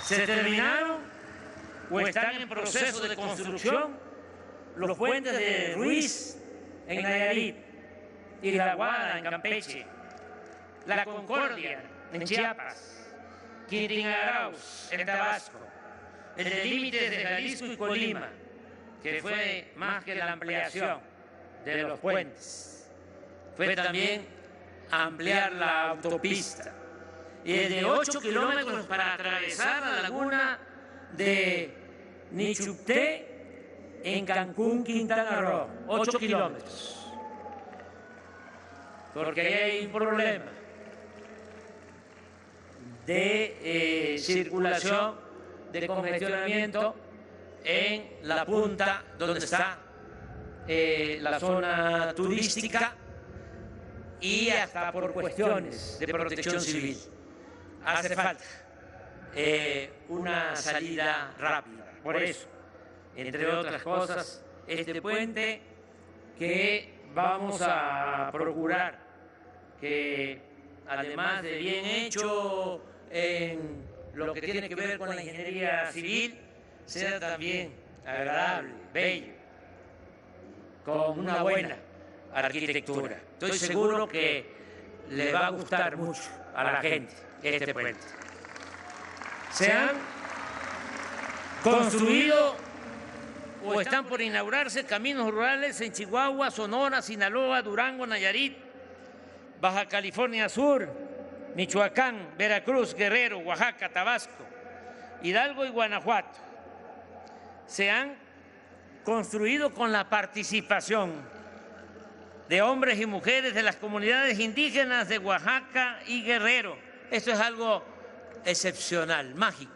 Se terminaron o están en proceso de construcción los puentes de Ruiz en Nayarit y La Guada en Campeche, La Concordia en Chiapas, Quirigaraos en Tabasco, el de límites de Jalisco y Colima, que fue más que la ampliación de los puentes, fue también ampliar la autopista, y el de 8 kilómetros para atravesar la laguna de Nichupté en Cancún, Quintana Roo, 8 kilómetros. Porque hay un problema de circulación, de congestionamiento en la punta donde está la zona turística y hasta por cuestiones de protección civil. Hace falta una salida rápida. Por eso, entre otras cosas, este puente que vamos a procurar que, además de bien hecho en lo que tiene que ver con la ingeniería civil, sea también agradable, bello, con una buena arquitectura. Estoy seguro que le va a gustar mucho a la gente este puente. Se han construido o están por inaugurarse caminos rurales en Chihuahua, Sonora, Sinaloa, Durango, Nayarit, Baja California Sur, Michoacán, Veracruz, Guerrero, Oaxaca, Tabasco, Hidalgo y Guanajuato. Se han construido con la participación de hombres y mujeres de las comunidades indígenas de Oaxaca y Guerrero. Esto es algo excepcional, mágico.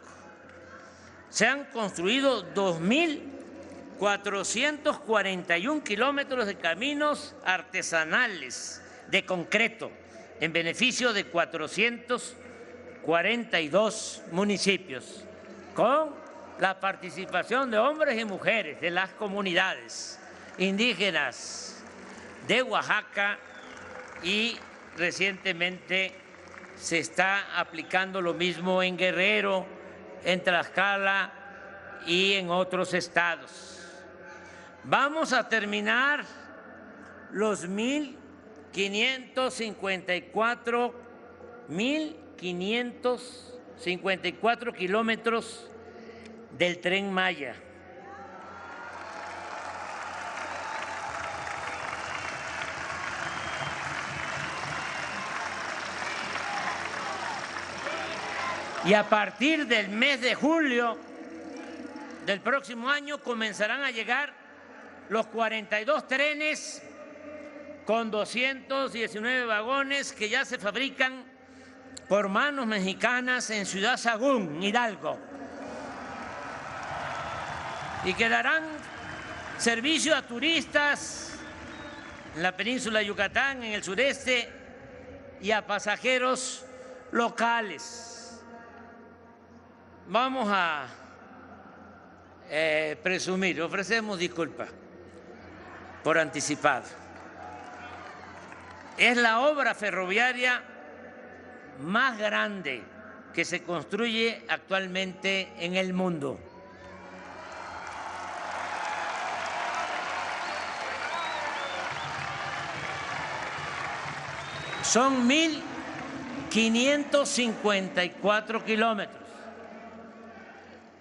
Se han construido 2.441 kilómetros de caminos artesanales de concreto en beneficio de 442 municipios, con la participación de hombres y mujeres de las comunidades indígenas de Oaxaca, y recientemente se está aplicando lo mismo en Guerrero, en Tlaxcala y en otros estados. Vamos a terminar los 1.554 kilómetros del Tren Maya. Y a partir del mes de julio del próximo año comenzarán a llegar los 42 trenes con 219 vagones que ya se fabrican por manos mexicanas en Ciudad Sagún, Hidalgo, y que darán servicio a turistas en la península de Yucatán, en el sureste, y a pasajeros locales. Vamos a presumir, ofrecemos disculpas por anticipado. Es la obra ferroviaria más grande que se construye actualmente en el mundo. Son 1.554 kilómetros.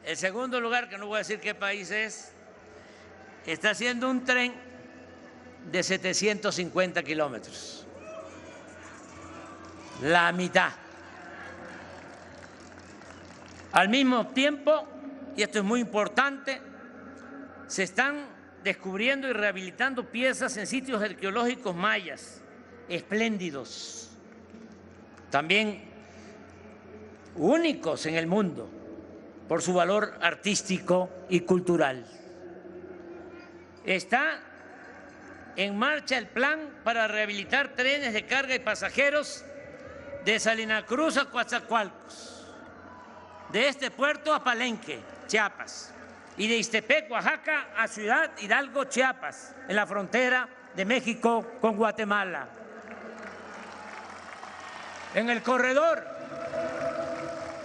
El segundo lugar, que no voy a decir qué país es, está haciendo un tren de 750 kilómetros. La mitad. Al mismo tiempo, y esto es muy importante, se están descubriendo y rehabilitando piezas en sitios arqueológicos mayas espléndidos, también únicos en el mundo por su valor artístico y cultural. Está en marcha el plan para rehabilitar trenes de carga y pasajeros de Salina Cruz a Coatzacoalcos, de este puerto a Palenque, Chiapas, y de Ixtepec, Oaxaca, a Ciudad Hidalgo, Chiapas, en la frontera de México con Guatemala. En el corredor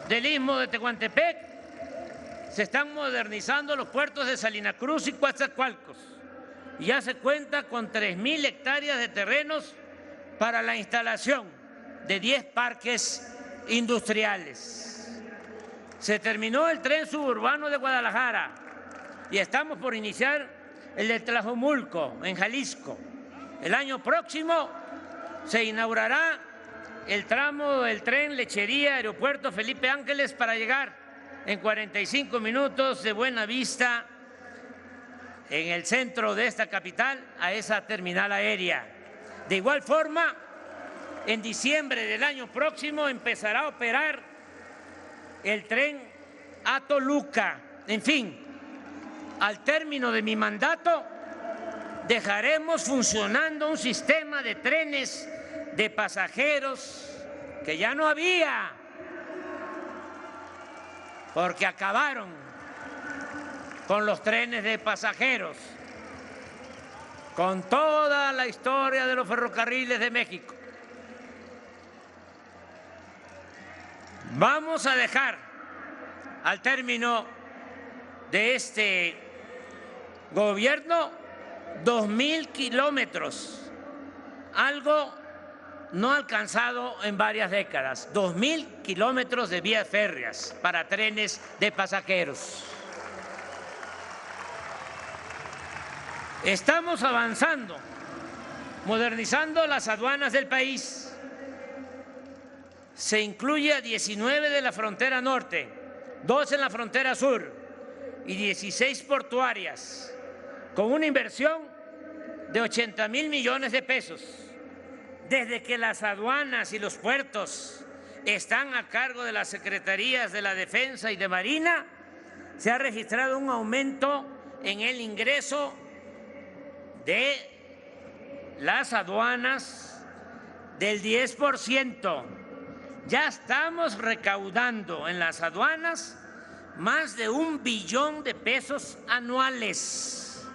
del Istmo de Tehuantepec se están modernizando los puertos de Salina Cruz y Coatzacoalcos, y ya se cuenta con 3.000 hectáreas de terrenos para la instalación de 10 parques industriales. Se terminó el tren suburbano de Guadalajara y estamos por iniciar el de Tlajomulco, en Jalisco. El año próximo se inaugurará el tramo del tren Lechería Aeropuerto Felipe Ángeles para llegar en 45 minutos de Buenavista, en el centro de esta capital, a esa terminal aérea. De igual forma, en diciembre del año próximo empezará a operar el tren a Toluca. En fin, al término de mi mandato dejaremos funcionando un sistema de trenes de pasajeros que ya no había, porque acabaron con los trenes de pasajeros, con toda la historia de los ferrocarriles de México. Vamos a dejar al término de este gobierno 2.000 kilómetros, algo no alcanzado en varias décadas, 2.000 kilómetros de vías férreas para trenes de pasajeros. Estamos avanzando, modernizando las aduanas del país. Se incluye a 19 de la frontera norte, 2 en la frontera sur y 16 portuarias, con una inversión de 80.000 millones de pesos. Desde que las aduanas y los puertos están a cargo de las Secretarías de la Defensa y de Marina, se ha registrado un aumento en el ingreso de las aduanas del 10%. Ya estamos recaudando en las aduanas más de 1 billón de pesos anuales.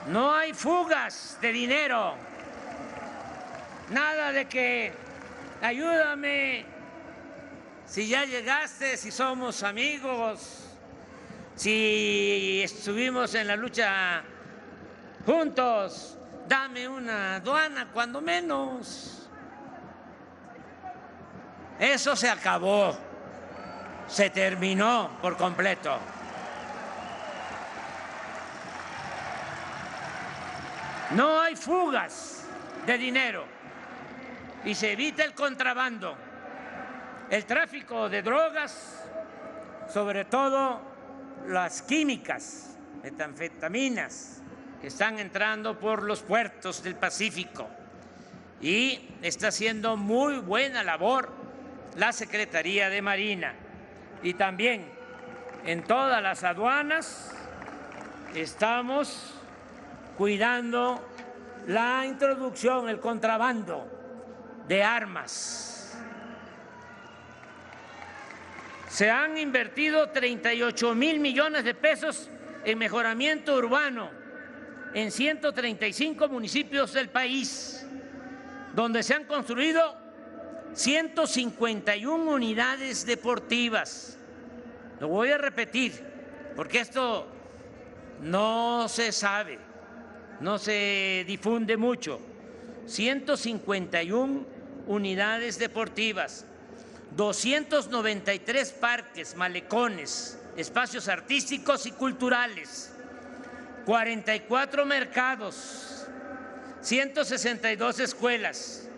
No hay fugas de dinero. Nada de que ayúdame, si ya llegaste, si somos amigos, si estuvimos en la lucha juntos, dame una aduana cuando menos. Eso se acabó, se terminó por completo. No hay fugas de dinero y se evita el contrabando, el tráfico de drogas, sobre todo las químicas, metanfetaminas que están entrando por los puertos del Pacífico. Y está haciendo muy buena labor la Secretaría de Marina. Y también en todas las aduanas estamos cuidando la introducción, el contrabando de armas. Se han invertido 38,000 millones de pesos en mejoramiento urbano en 135 municipios del país, donde se han construido 151 unidades deportivas. Lo voy a repetir, porque esto no se sabe, no se difunde mucho. 151 unidades deportivas, 293 parques, malecones, espacios artísticos y culturales, 44 mercados, 162 escuelas,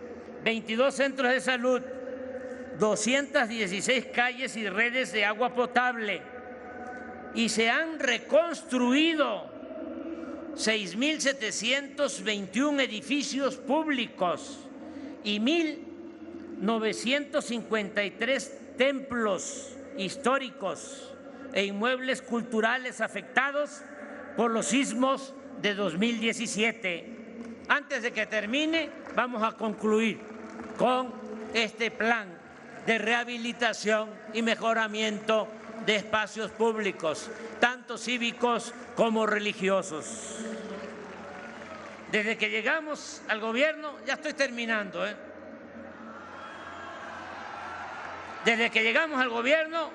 22 centros de salud, 216 calles y redes de agua potable, y se han reconstruido 6.721 edificios públicos y 1.953 templos históricos e inmuebles culturales afectados por los sismos de 2017. Antes de que termine, vamos a concluir con este plan de rehabilitación y mejoramiento de espacios públicos, tanto cívicos como religiosos. Desde que llegamos al gobierno, ya estoy terminando, Desde que llegamos al gobierno,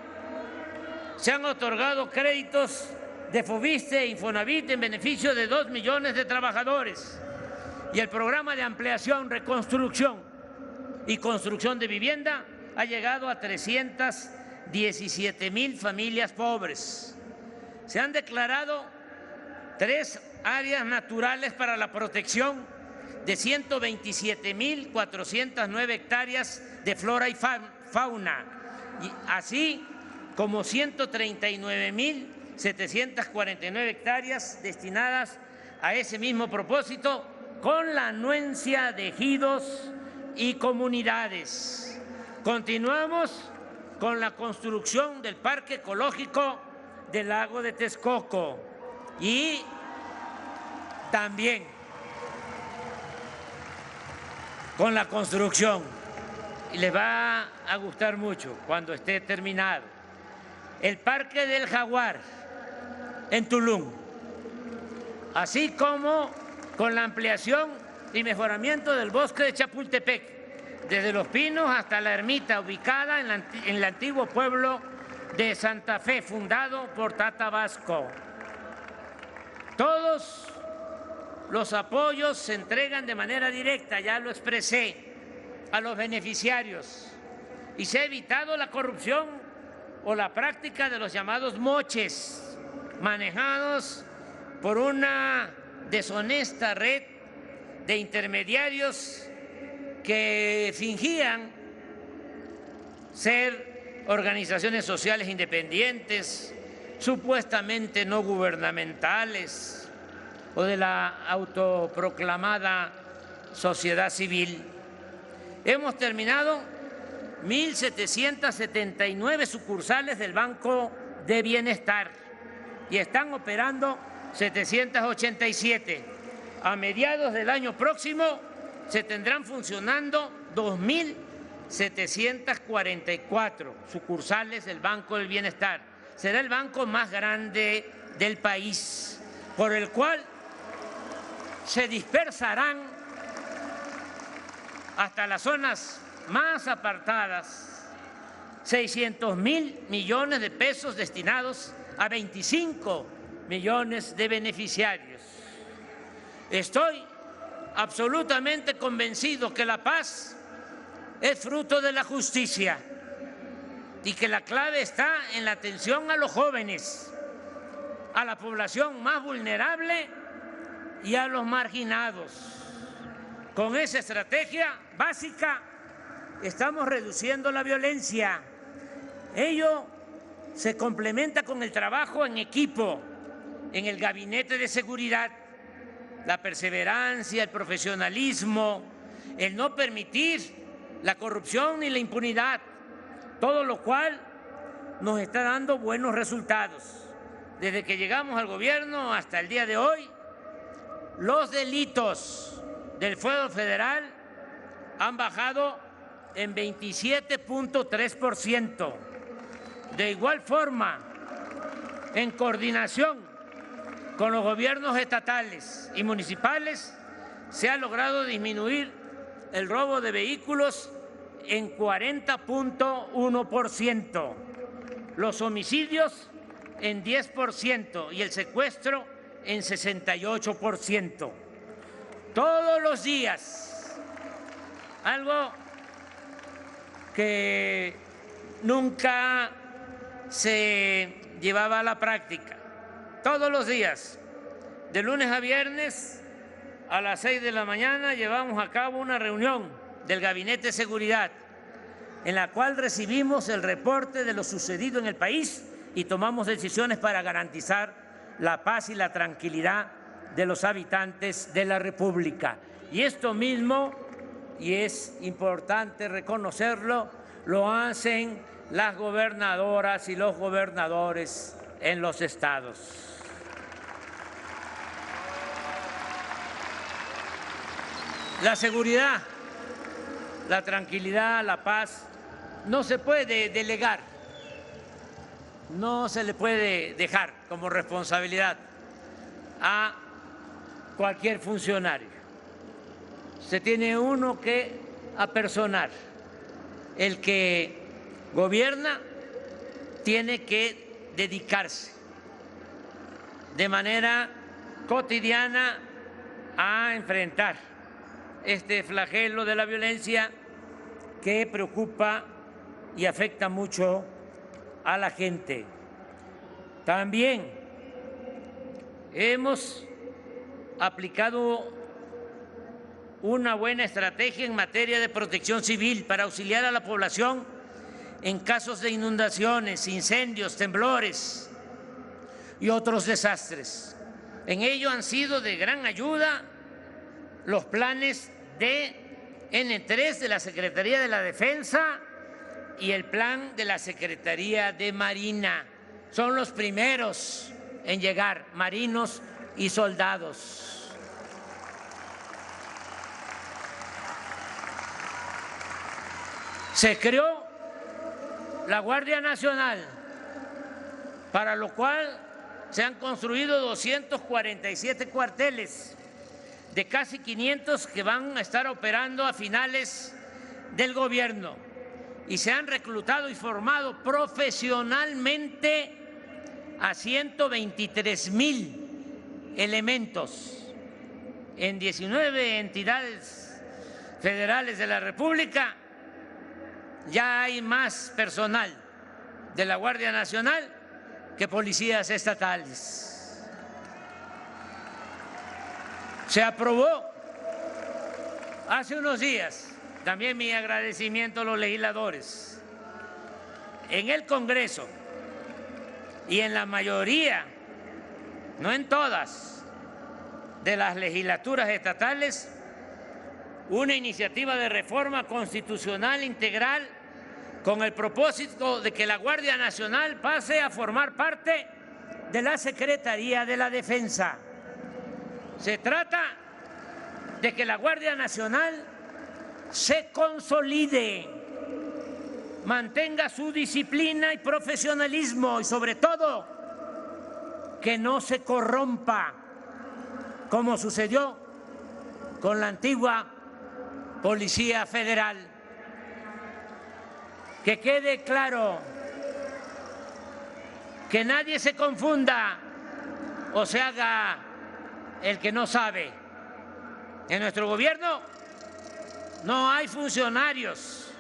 se han otorgado créditos de Fobiste e Infonavit en beneficio de 2 millones de trabajadores, y el programa de ampliación, reconstrucción y construcción de vivienda ha llegado a 317,000 familias pobres. Se han declarado 3 áreas naturales para la protección de 127,409 hectáreas de flora y fauna, y así como 139,749 hectáreas destinadas a ese mismo propósito, con la anuencia de ejidos y comunidades. Continuamos con la construcción del Parque Ecológico del Lago de Texcoco, y también con la construcción, y les va a gustar mucho cuando esté terminado, el Parque del Jaguar en Tulum, así como con la ampliación y mejoramiento del bosque de Chapultepec, desde Los Pinos hasta la ermita ubicada en el antiguo pueblo de Santa Fe, fundado por Tata Vasco. Todos los apoyos se entregan de manera directa, ya lo expresé, a los beneficiarios, y se ha evitado la corrupción o la práctica de los llamados moches, manejados por una deshonesta red de intermediarios que fingían ser organizaciones sociales independientes, supuestamente no gubernamentales, o de la autoproclamada sociedad civil. Hemos terminado 1.779 sucursales del Banco de Bienestar y están operando 787. A mediados del año próximo se tendrán funcionando 2.744 sucursales del Banco del Bienestar. Será el banco más grande del país, por el cual se dispersarán hasta las zonas más apartadas 600,000 millones de pesos destinados a 25 millones de beneficiarios. Estoy absolutamente convencido que la paz es fruto de la justicia y que la clave está en la atención a los jóvenes, a la población más vulnerable y a los marginados. Con esa estrategia básica estamos reduciendo la violencia. Ello se complementa con el trabajo en equipo en el Gabinete de Seguridad, la perseverancia, el profesionalismo, el no permitir la corrupción ni la impunidad, todo lo cual nos está dando buenos resultados. Desde que llegamos al gobierno hasta el día de hoy, los delitos del fuero federal han bajado en 27.3%. De igual forma, en coordinación con los gobiernos estatales y municipales, se ha logrado disminuir el robo de vehículos en 40.1%, los homicidios en 10% y el secuestro en 68%. Todos los días, algo que nunca se llevaba a la práctica. Todos los días, de lunes a viernes, a las 6 de la mañana, llevamos a cabo una reunión del Gabinete de Seguridad, en la cual recibimos el reporte de lo sucedido en el país y tomamos decisiones para garantizar la paz y la tranquilidad de los habitantes de la República. Y esto mismo, y es importante reconocerlo, lo hacen las gobernadoras y los gobernadores en los estados. La seguridad, la tranquilidad, la paz, no se puede delegar, no se le puede dejar como responsabilidad a cualquier funcionario. Se tiene uno que apersonar. El que gobierna tiene que dedicarse de manera cotidiana a enfrentar este flagelo de la violencia que preocupa y afecta mucho a la gente. También hemos aplicado una buena estrategia en materia de protección civil para auxiliar a la población en casos de inundaciones, incendios, temblores y otros desastres. En ello han sido de gran ayuda los planes de N3 de la Secretaría de la Defensa y el plan de la Secretaría de Marina. Son los primeros en llegar, marinos y soldados. Se creó la Guardia Nacional, para lo cual se han construido 247 cuarteles de casi 500 que van a estar operando a finales del gobierno, y se han reclutado y formado profesionalmente a 123,000 elementos en 19 entidades federales de la República. Ya hay más personal de la Guardia Nacional que policías estatales. Se aprobó hace unos días, también mi agradecimiento a los legisladores, en el Congreso y en la mayoría, no en todas, de las legislaturas estatales, una iniciativa de reforma constitucional integral con el propósito de que la Guardia Nacional pase a formar parte de la Secretaría de la Defensa. Se trata de que la Guardia Nacional se consolide, mantenga su disciplina y profesionalismo y, sobre todo, que no se corrompa, como sucedió con la antigua Policía Federal. Que quede claro, que nadie se confunda o se haga el que no sabe. En nuestro gobierno no hay funcionarios,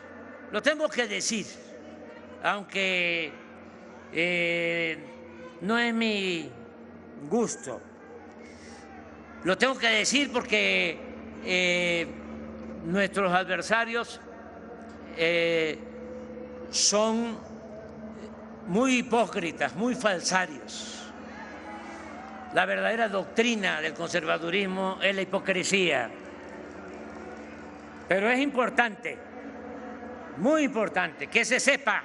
lo tengo que decir, aunque no es mi gusto. Lo tengo que decir porque nuestros adversarios son muy hipócritas, muy falsarios. La verdadera doctrina del conservadurismo es la hipocresía. Pero es importante, muy importante, que se sepa,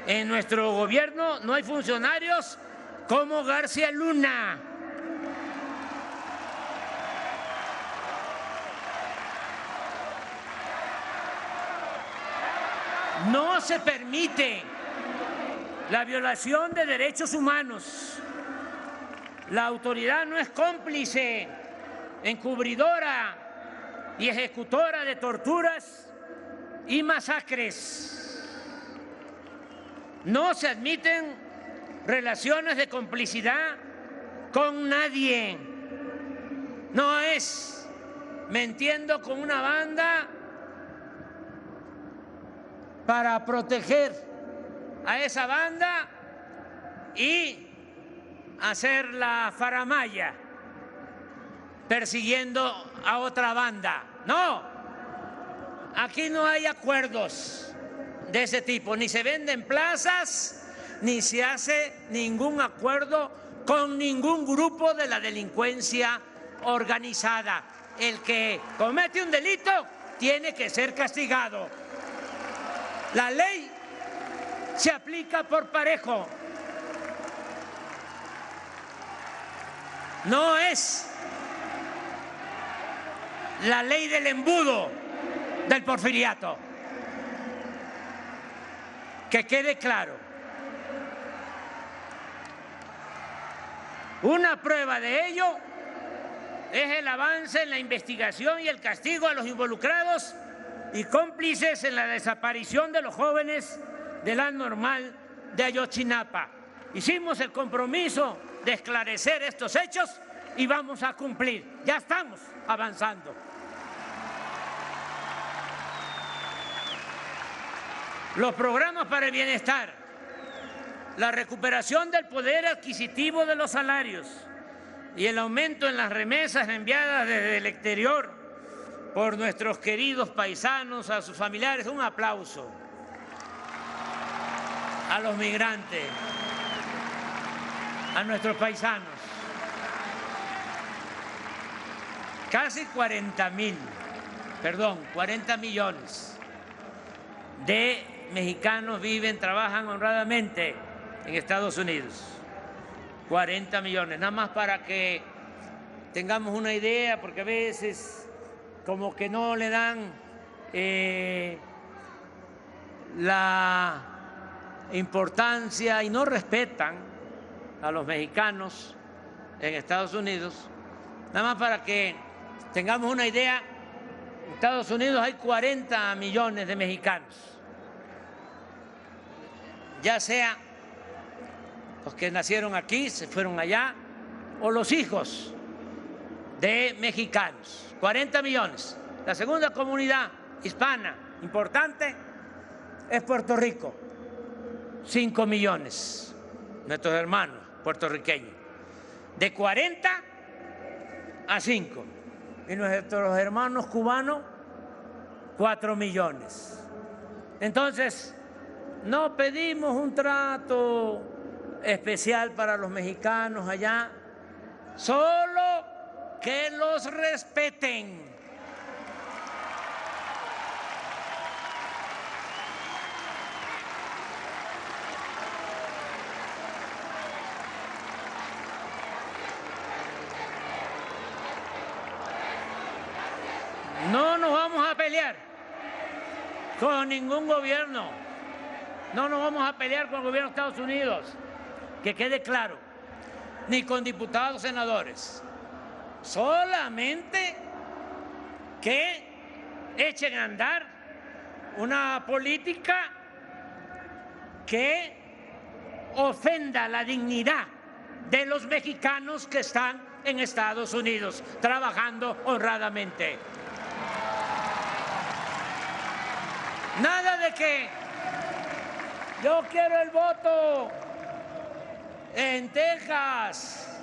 en nuestro gobierno no hay funcionarios como García Luna. No se permite la violación de derechos humanos. La autoridad no es cómplice, encubridora y ejecutora de torturas y masacres. No se admiten relaciones de complicidad con nadie. No es mintiendo con una banda para proteger a esa banda y hacer la faramalla persiguiendo a otra banda. No, aquí no hay acuerdos de ese tipo, ni se venden plazas, ni se hace ningún acuerdo con ningún grupo de la delincuencia organizada. El que comete un delito tiene que ser castigado. La ley se aplica por parejo. No es la ley del embudo del porfiriato. Que quede claro. Una prueba de ello es el avance en la investigación y el castigo a los involucrados y cómplices en la desaparición de los jóvenes de la Normal de Ayotzinapa. Hicimos el compromiso de esclarecer estos hechos y vamos a cumplir. Ya estamos avanzando. Los programas para el bienestar, la recuperación del poder adquisitivo de los salarios y el aumento en las remesas enviadas desde el exterior por nuestros queridos paisanos, a sus familiares. Un aplauso a los migrantes, a nuestros paisanos. Casi 40 millones de mexicanos viven, trabajan honradamente en Estados Unidos. 40 millones, nada más para que tengamos una idea, porque a veces como que no le dan la importancia y no respetan a los mexicanos en Estados Unidos. Nada más para que tengamos una idea, en Estados Unidos hay 40 millones de mexicanos, ya sea los que nacieron aquí, se fueron allá, o los hijos de mexicanos. 40 millones. La segunda comunidad hispana importante es Puerto Rico. 5 millones, nuestros hermanos puertorriqueños. De 40 a 5. Y nuestros hermanos cubanos, 4 millones. Entonces, no pedimos un trato especial para los mexicanos allá, solo que los respeten. No nos vamos a pelear con ningún gobierno, no nos vamos a pelear con el gobierno de Estados Unidos, que quede claro, ni con diputados, senadores. Solamente que echen a andar una política que ofenda la dignidad de los mexicanos que están en Estados Unidos trabajando honradamente. Nada de que yo quiero el voto en Texas,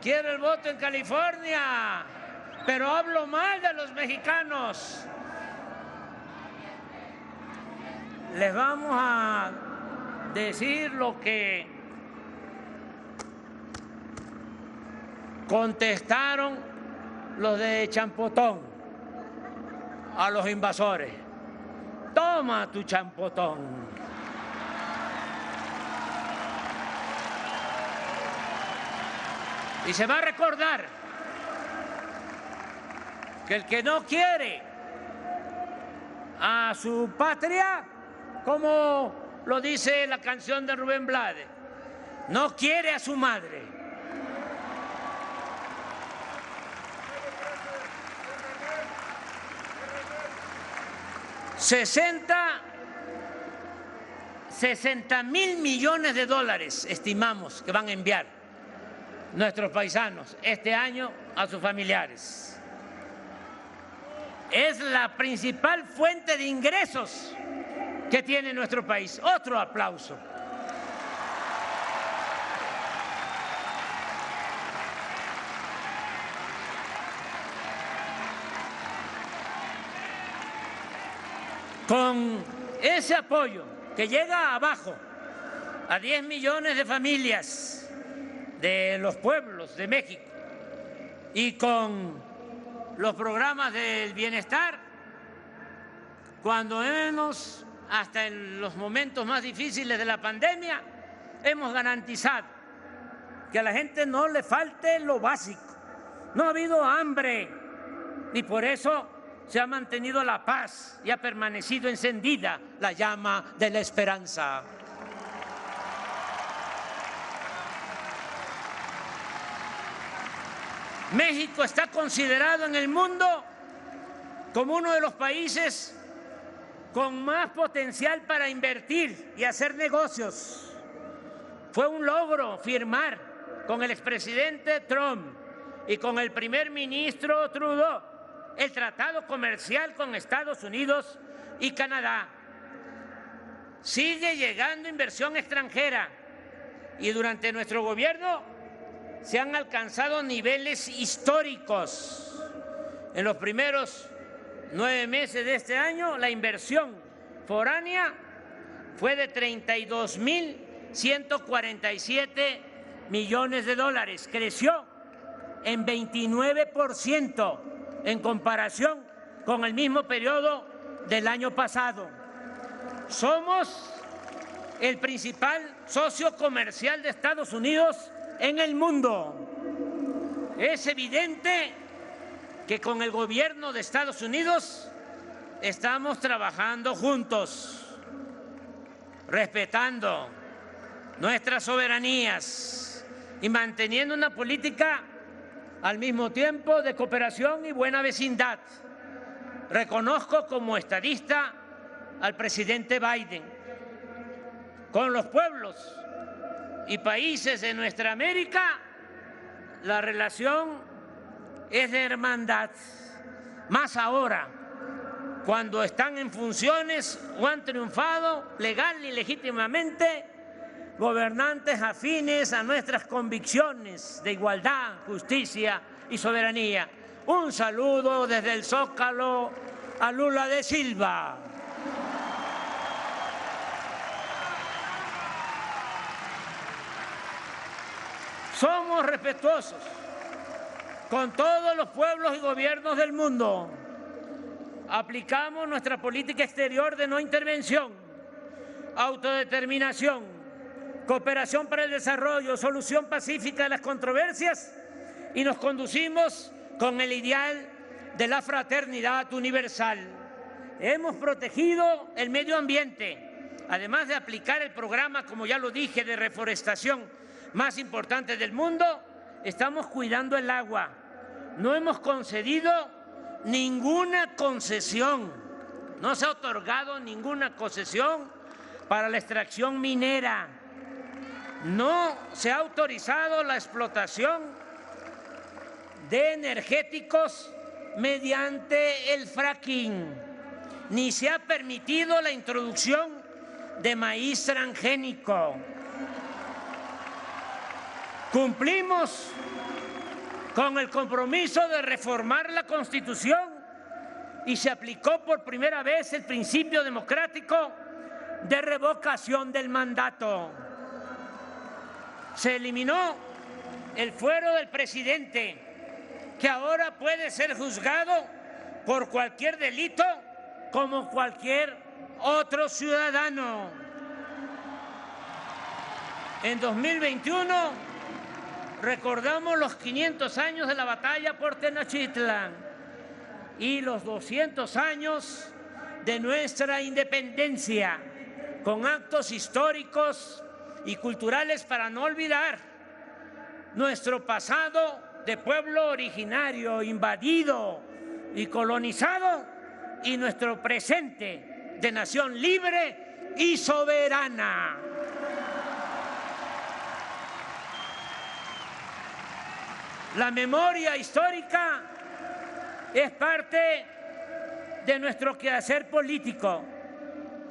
quiero el voto en California, pero hablo mal de los mexicanos. Les vamos a decir lo que Contestaron los de Champotón a los invasores: toma tu champotón. Y se va a recordar que el que no quiere a su patria, como lo dice la canción de Rubén Blades, no quiere a su madre. $60 mil millones de dólares estimamos que van a enviar nuestros paisanos este año a sus familiares. Es la principal fuente de ingresos que tiene nuestro país. Otro aplauso. Con ese apoyo que llega abajo a 10 millones de familias de los pueblos de México y con los programas del bienestar, cuando menos hasta en los momentos más difíciles de la pandemia, hemos garantizado que a la gente no le falte lo básico. No ha habido hambre y por eso se ha mantenido la paz y ha permanecido encendida la llama de la esperanza. México está considerado en el mundo como uno de los países con más potencial para invertir y hacer negocios. Fue un logro firmar con el expresidente Trump y con el primer ministro Trudeau el tratado comercial con Estados Unidos y Canadá. Sigue llegando inversión extranjera y durante nuestro gobierno se han alcanzado niveles históricos. En los primeros 9 meses de este año, la inversión foránea fue de $32.147 millones de dólares. Creció en 29% en comparación con el mismo periodo del año pasado. Somos el principal socio comercial de Estados Unidos en el mundo. Es evidente que con el gobierno de Estados Unidos estamos trabajando juntos, respetando nuestras soberanías y manteniendo una política al mismo tiempo de cooperación y buena vecindad. Reconozco como estadista al presidente Biden. Con los pueblos y países de nuestra América, la relación es de hermandad, más ahora, cuando están en funciones o han triunfado legal y legítimamente gobernantes afines a nuestras convicciones de igualdad, justicia y soberanía. Un saludo desde el Zócalo a Lula da Silva. Somos respetuosos con todos los pueblos y gobiernos del mundo. Aplicamos nuestra política exterior de no intervención, autodeterminación, cooperación para el desarrollo, solución pacífica de las controversias y nos conducimos con el ideal de la fraternidad universal. Hemos protegido el medio ambiente, además de aplicar el programa, como ya lo dije, de reforestación más importante del mundo. Estamos cuidando el agua. No hemos concedido ninguna concesión, no se ha otorgado ninguna concesión para la extracción minera. No se ha autorizado la explotación de energéticos mediante el fracking, ni se ha permitido la introducción de maíz transgénico. Cumplimos con el compromiso de reformar la Constitución y se aplicó por primera vez el principio democrático de revocación del mandato. Se eliminó el fuero del presidente, que ahora puede ser juzgado por cualquier delito como cualquier otro ciudadano. En 2021 recordamos los 500 años de la batalla por Tenochtitlan y los 200 años de nuestra independencia, con actos históricos y culturales para no olvidar nuestro pasado de pueblo originario, invadido y colonizado, y nuestro presente de nación libre y soberana. La memoria histórica es parte de nuestro quehacer político.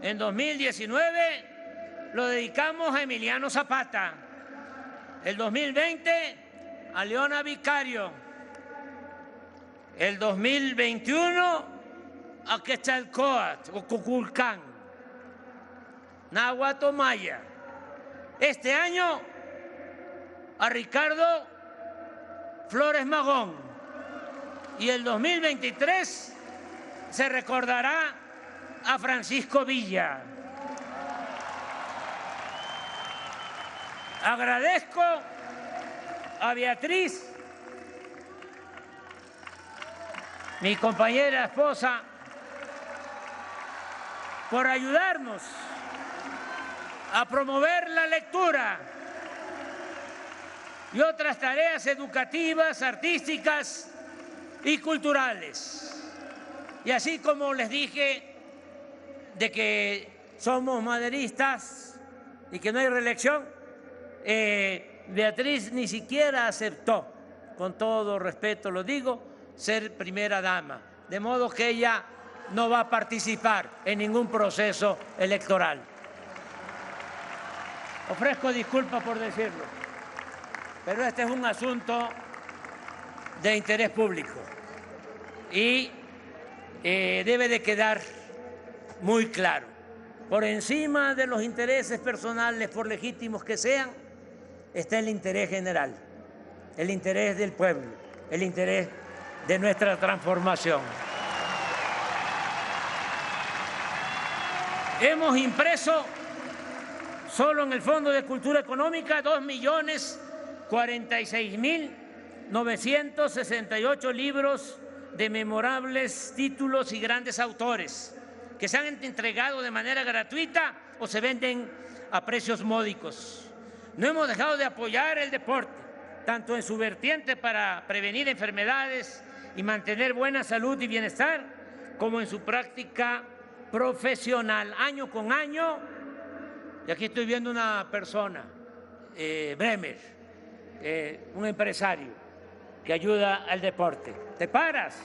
En 2019 lo dedicamos a Emiliano Zapata, el 2020 a Leona Vicario, el 2021 a Quetzalcóatl o Cuculcán, Náhuatl o Maya. Este año a Ricardo Flores Magón, y el 2023 se recordará a Francisco Villa. Agradezco a Beatriz, mi compañera esposa, por ayudarnos a promover la lectura y otras tareas educativas, artísticas y culturales. Y así como les dije de que somos maderistas y que no hay reelección, Beatriz ni siquiera aceptó, con todo respeto lo digo, ser primera dama, de modo que ella no va a participar en ningún proceso electoral. Ofrezco disculpas por decirlo, pero este es un asunto de interés público y debe de quedar muy claro. Por encima de los intereses personales, por legítimos que sean, está el interés general, el interés del pueblo, el interés de nuestra transformación. Hemos impreso solo en el Fondo de Cultura Económica 2.046.968 libros de memorables títulos y grandes autores que se han entregado de manera gratuita o se venden a precios módicos. No hemos dejado de apoyar el deporte, tanto en su vertiente para prevenir enfermedades y mantener buena salud y bienestar, como en su práctica profesional, año con año. Y aquí estoy viendo una persona, Bremer, un empresario que ayuda al deporte. ¿Te paras?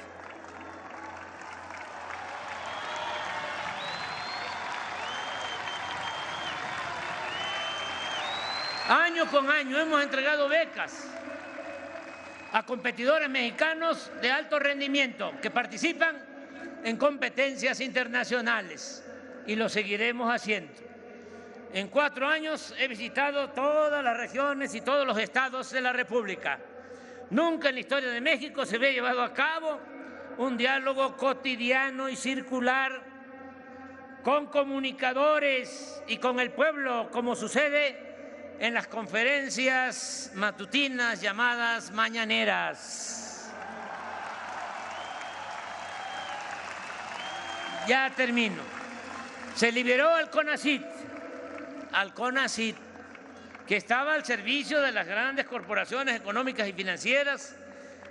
Año con año hemos entregado becas a competidores mexicanos de alto rendimiento que participan en competencias internacionales y lo seguiremos haciendo. En 4 años he visitado todas las regiones y todos los estados de la República. Nunca en la historia de México se había llevado a cabo un diálogo cotidiano y circular con comunicadores y con el pueblo, como sucede en las conferencias matutinas llamadas mañaneras. Ya termino. Se liberó al CONACYT, que estaba al servicio de las grandes corporaciones económicas y financieras.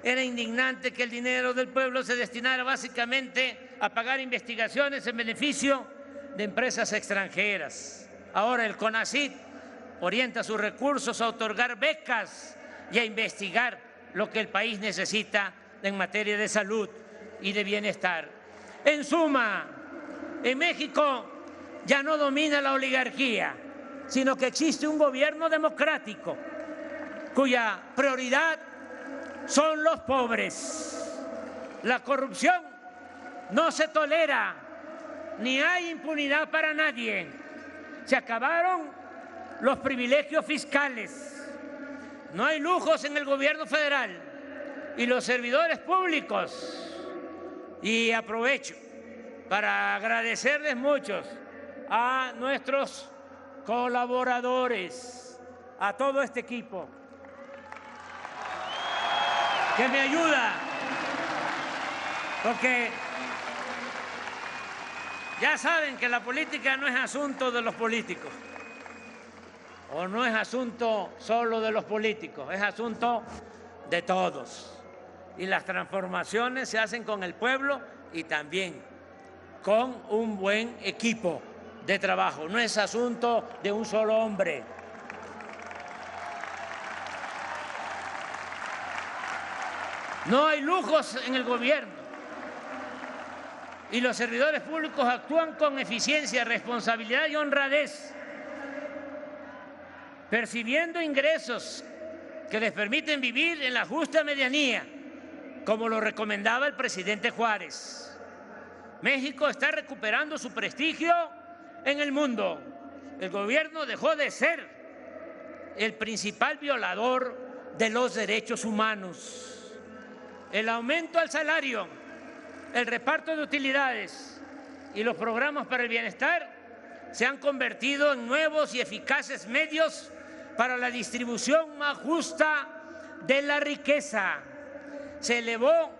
Era indignante que el dinero del pueblo se destinara básicamente a pagar investigaciones en beneficio de empresas extranjeras. Ahora el CONACYT orienta sus recursos a otorgar becas y a investigar lo que el país necesita en materia de salud y de bienestar. En suma, en México ya no domina la oligarquía, sino que existe un gobierno democrático cuya prioridad son los pobres. La corrupción no se tolera, ni hay impunidad para nadie. Se acabaron los privilegios fiscales. no hay lujos en el gobierno federal y los servidores públicos. Y aprovecho para agradecerles mucho a nuestros colaboradores, a todo este equipo que me ayuda, porque ya saben que la política no es asunto de los políticos, o no es asunto solo de los políticos, es asunto de todos. Y las transformaciones se hacen con el pueblo y también con un buen equipo de trabajo. No es asunto de un solo hombre. No hay lujos en el gobierno y los servidores públicos actúan con eficiencia, responsabilidad y honradez, percibiendo ingresos que les permiten vivir en la justa medianía, como lo recomendaba el presidente Juárez. México está recuperando su prestigio en el mundo. El gobierno dejó de ser el principal violador de los derechos humanos. El aumento al salario, el reparto de utilidades y los programas para el bienestar se han convertido en nuevos y eficaces medios para la distribución más justa de la riqueza. Se elevó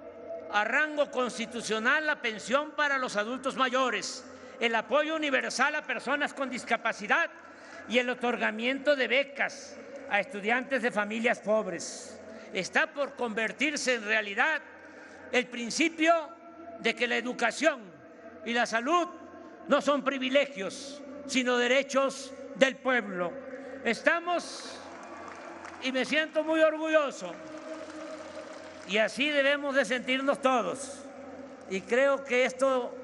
a rango constitucional la pensión para los adultos mayores, el apoyo universal a personas con discapacidad y el otorgamiento de becas a estudiantes de familias pobres. Está por convertirse en realidad el principio de que la educación y la salud no son privilegios, sino derechos del pueblo. Estamos, y me siento muy orgulloso, y así debemos de sentirnos todos, y creo que esto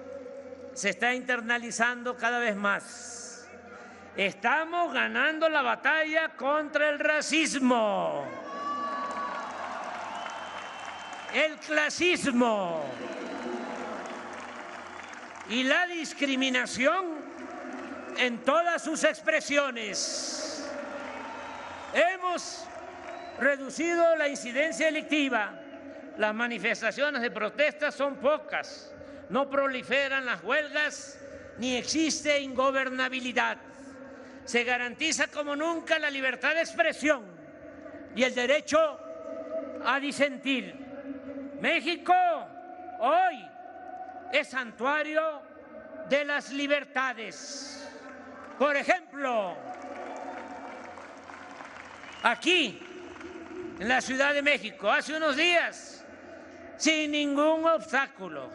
se está internalizando cada vez más. Estamos ganando la batalla contra el racismo, el clasismo y la discriminación en todas sus expresiones. Hemos reducido la incidencia delictiva. Las manifestaciones de protesta son pocas, no proliferan las huelgas ni existe ingobernabilidad. Se garantiza como nunca la libertad de expresión y el derecho a disentir. México hoy es santuario de las libertades. Por ejemplo, aquí en la Ciudad de México, hace unos días, sin ningún obstáculo,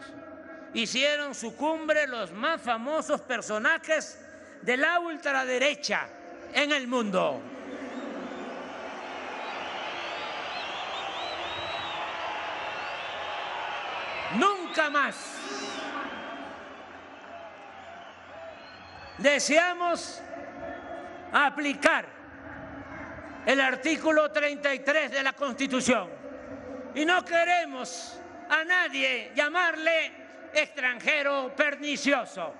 hicieron su cumbre los más famosos personajes de la ultraderecha en el mundo. Nunca más deseamos aplicar el artículo 33 de la Constitución y no queremos a nadie llamarle extranjero pernicioso.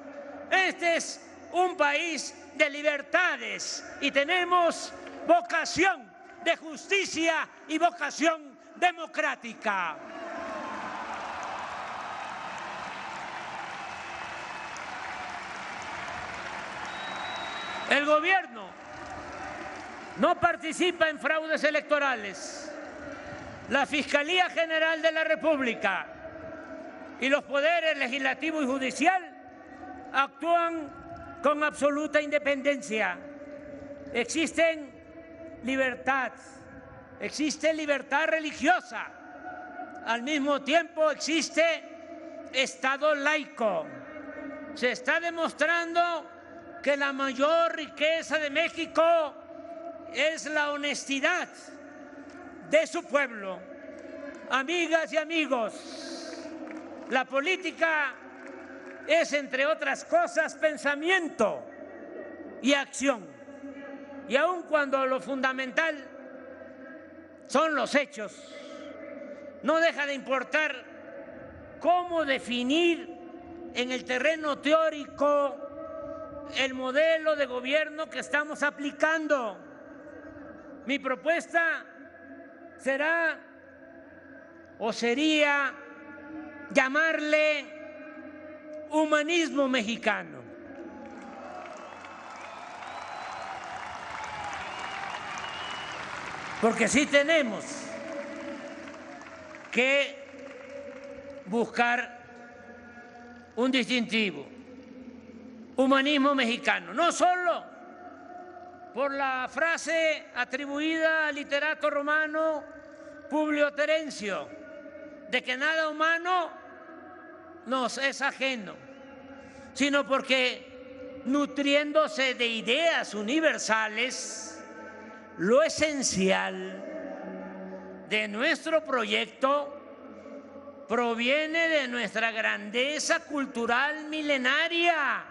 Este es un país de libertades y tenemos vocación de justicia y vocación democrática. El gobierno no participa en fraudes electorales. La Fiscalía General de la República y los poderes legislativo y judicial actúan con absoluta independencia. Existe libertad religiosa. Al mismo tiempo existe Estado laico. Se está demostrando que la mayor riqueza de México es la honestidad de su pueblo. Amigas y amigos, la política es, entre otras cosas, pensamiento y acción. Y aun cuando lo fundamental son los hechos, no deja de importar cómo definir en el terreno teórico el modelo de gobierno que estamos aplicando. Mi propuesta será o sería llamarle humanismo mexicano. Porque sí tenemos que buscar un distintivo, humanismo mexicano, no solo por la frase atribuida al literato romano Publio Terencio, de que nada humano nos es ajeno, sino porque nutriéndose de ideas universales, lo esencial de nuestro proyecto proviene de nuestra grandeza cultural milenaria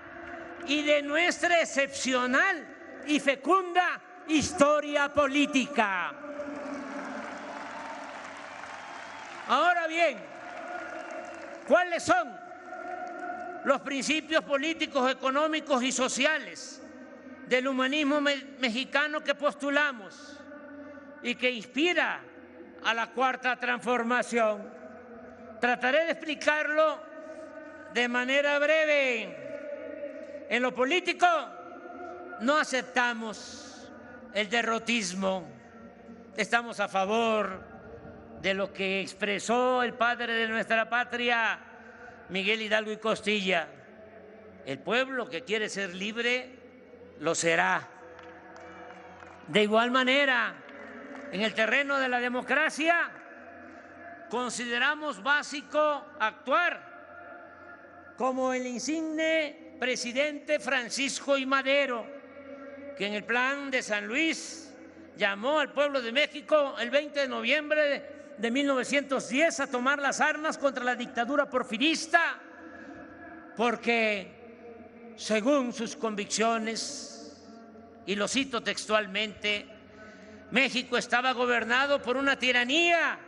y de nuestra excepcional y fecunda historia política. Ahora bien, ¿cuáles son los principios políticos, económicos y sociales del humanismo mexicano que postulamos y que inspira a la Cuarta Transformación? Trataré de explicarlo de manera breve. En lo político no aceptamos el derrotismo. Estamos a favor de lo que expresó el padre de nuestra patria, Miguel Hidalgo y Costilla. El pueblo que quiere ser libre lo será. De igual manera, en el terreno de la democracia, consideramos básico actuar como el insigne presidente Francisco I. Madero, que en el Plan de San Luis llamó al pueblo de México el 20 de noviembre de 1910 a tomar las armas contra la dictadura porfirista, porque según sus convicciones, y lo cito textualmente, México estaba gobernado por una tiranía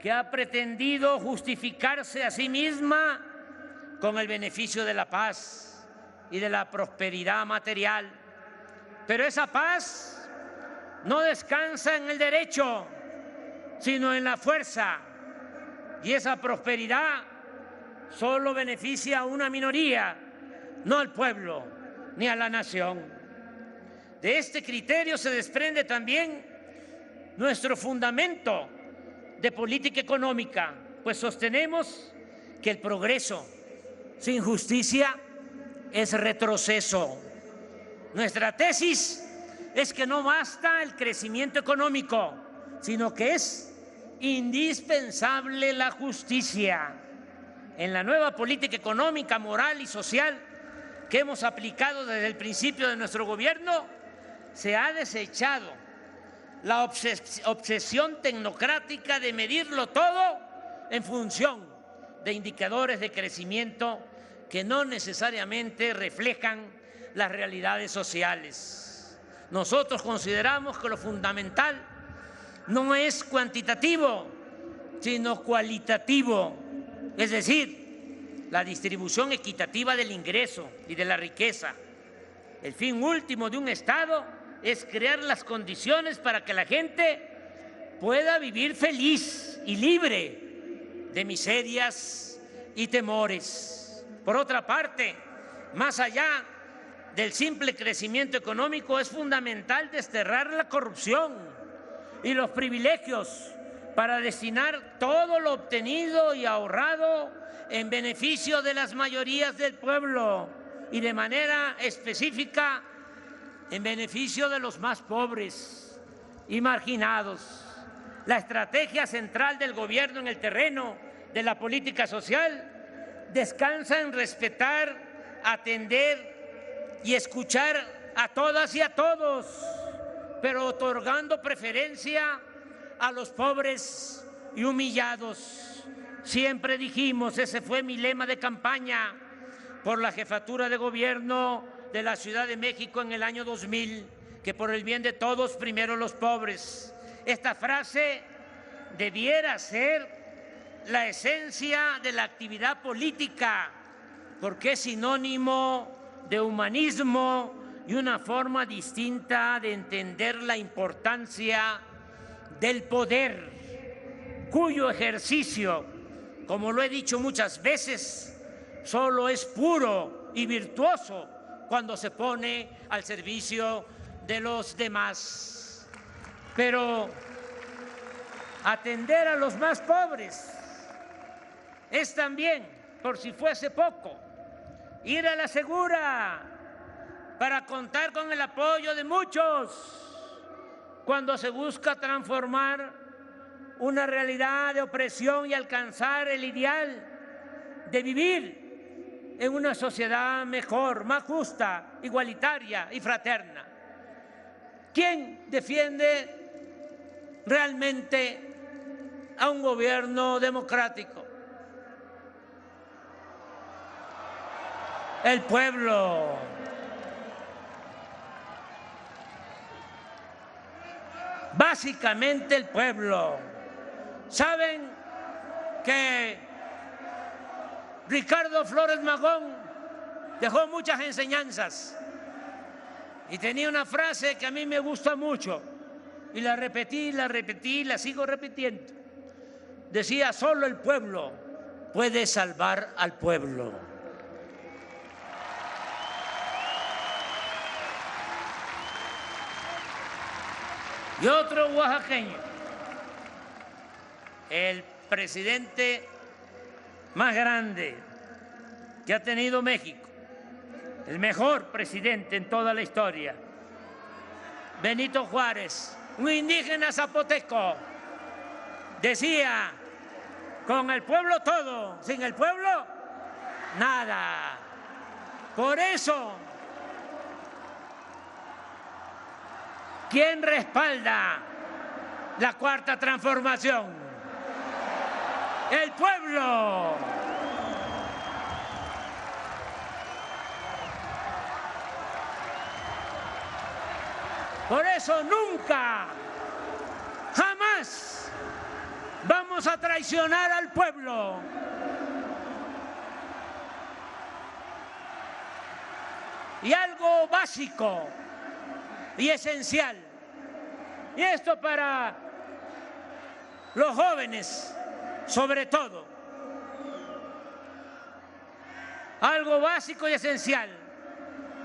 que ha pretendido justificarse a sí misma con el beneficio de la paz y de la prosperidad material. Pero esa paz no descansa en el derecho, sino en la fuerza, y esa prosperidad solo beneficia a una minoría, no al pueblo ni a la nación. De este criterio se desprende también nuestro fundamento de política económica, pues sostenemos que el progreso sin justicia es retroceso. Nuestra tesis es que no basta el crecimiento económico, sino que es indispensable la justicia. En la nueva política económica, moral y social que hemos aplicado desde el principio de nuestro gobierno, se ha desechado la obsesión tecnocrática de medirlo todo en función de indicadores de crecimiento que no necesariamente reflejan las realidades sociales. Nosotros consideramos que lo fundamental no es cuantitativo, sino cualitativo, es decir, la distribución equitativa del ingreso y de la riqueza. El fin último de un Estado es crear las condiciones para que la gente pueda vivir feliz y libre de miserias y temores. Por otra parte, más allá del simple crecimiento económico, es fundamental desterrar la corrupción y los privilegios para destinar todo lo obtenido y ahorrado en beneficio de las mayorías del pueblo y de manera específica en beneficio de los más pobres y marginados. La estrategia central del gobierno en el terreno de la política social descansa en respetar, atender y escuchar a todas y a todos, pero otorgando preferencia a los pobres y humillados. Siempre dijimos, ese fue mi lema de campaña por la jefatura de gobierno de la Ciudad de México en el año 2000, que por el bien de todos, primero los pobres. Esta frase debiera ser la esencia de la actividad política, porque es sinónimo de humanismo y una forma distinta de entender la importancia del poder, cuyo ejercicio, como lo he dicho muchas veces, solo es puro y virtuoso cuando se pone al servicio de los demás. Pero atender a los más pobres es también, por si fuese poco, ir a la segura para contar con el apoyo de muchos cuando se busca transformar una realidad de opresión y alcanzar el ideal de vivir en una sociedad mejor, más justa, igualitaria y fraterna. ¿Quién defiende realmente a un gobierno democrático? El pueblo. Básicamente el pueblo. ¿Saben que Ricardo Flores Magón dejó muchas enseñanzas? Y tenía una frase que a mí me gusta mucho, y la repetí, la sigo repitiendo. Decía: solo el pueblo puede salvar al pueblo. Y otro oaxaqueño, el presidente más grande que ha tenido México, el mejor presidente en toda la historia, Benito Juárez, un indígena zapoteco, decía: con el pueblo todo, sin el pueblo nada. Por eso, ¿quién respalda la Cuarta Transformación? El pueblo. Por eso nunca, jamás vamos a traicionar al pueblo. Y algo básico y esencial, y esto para los jóvenes sobre todo, algo básico y esencial: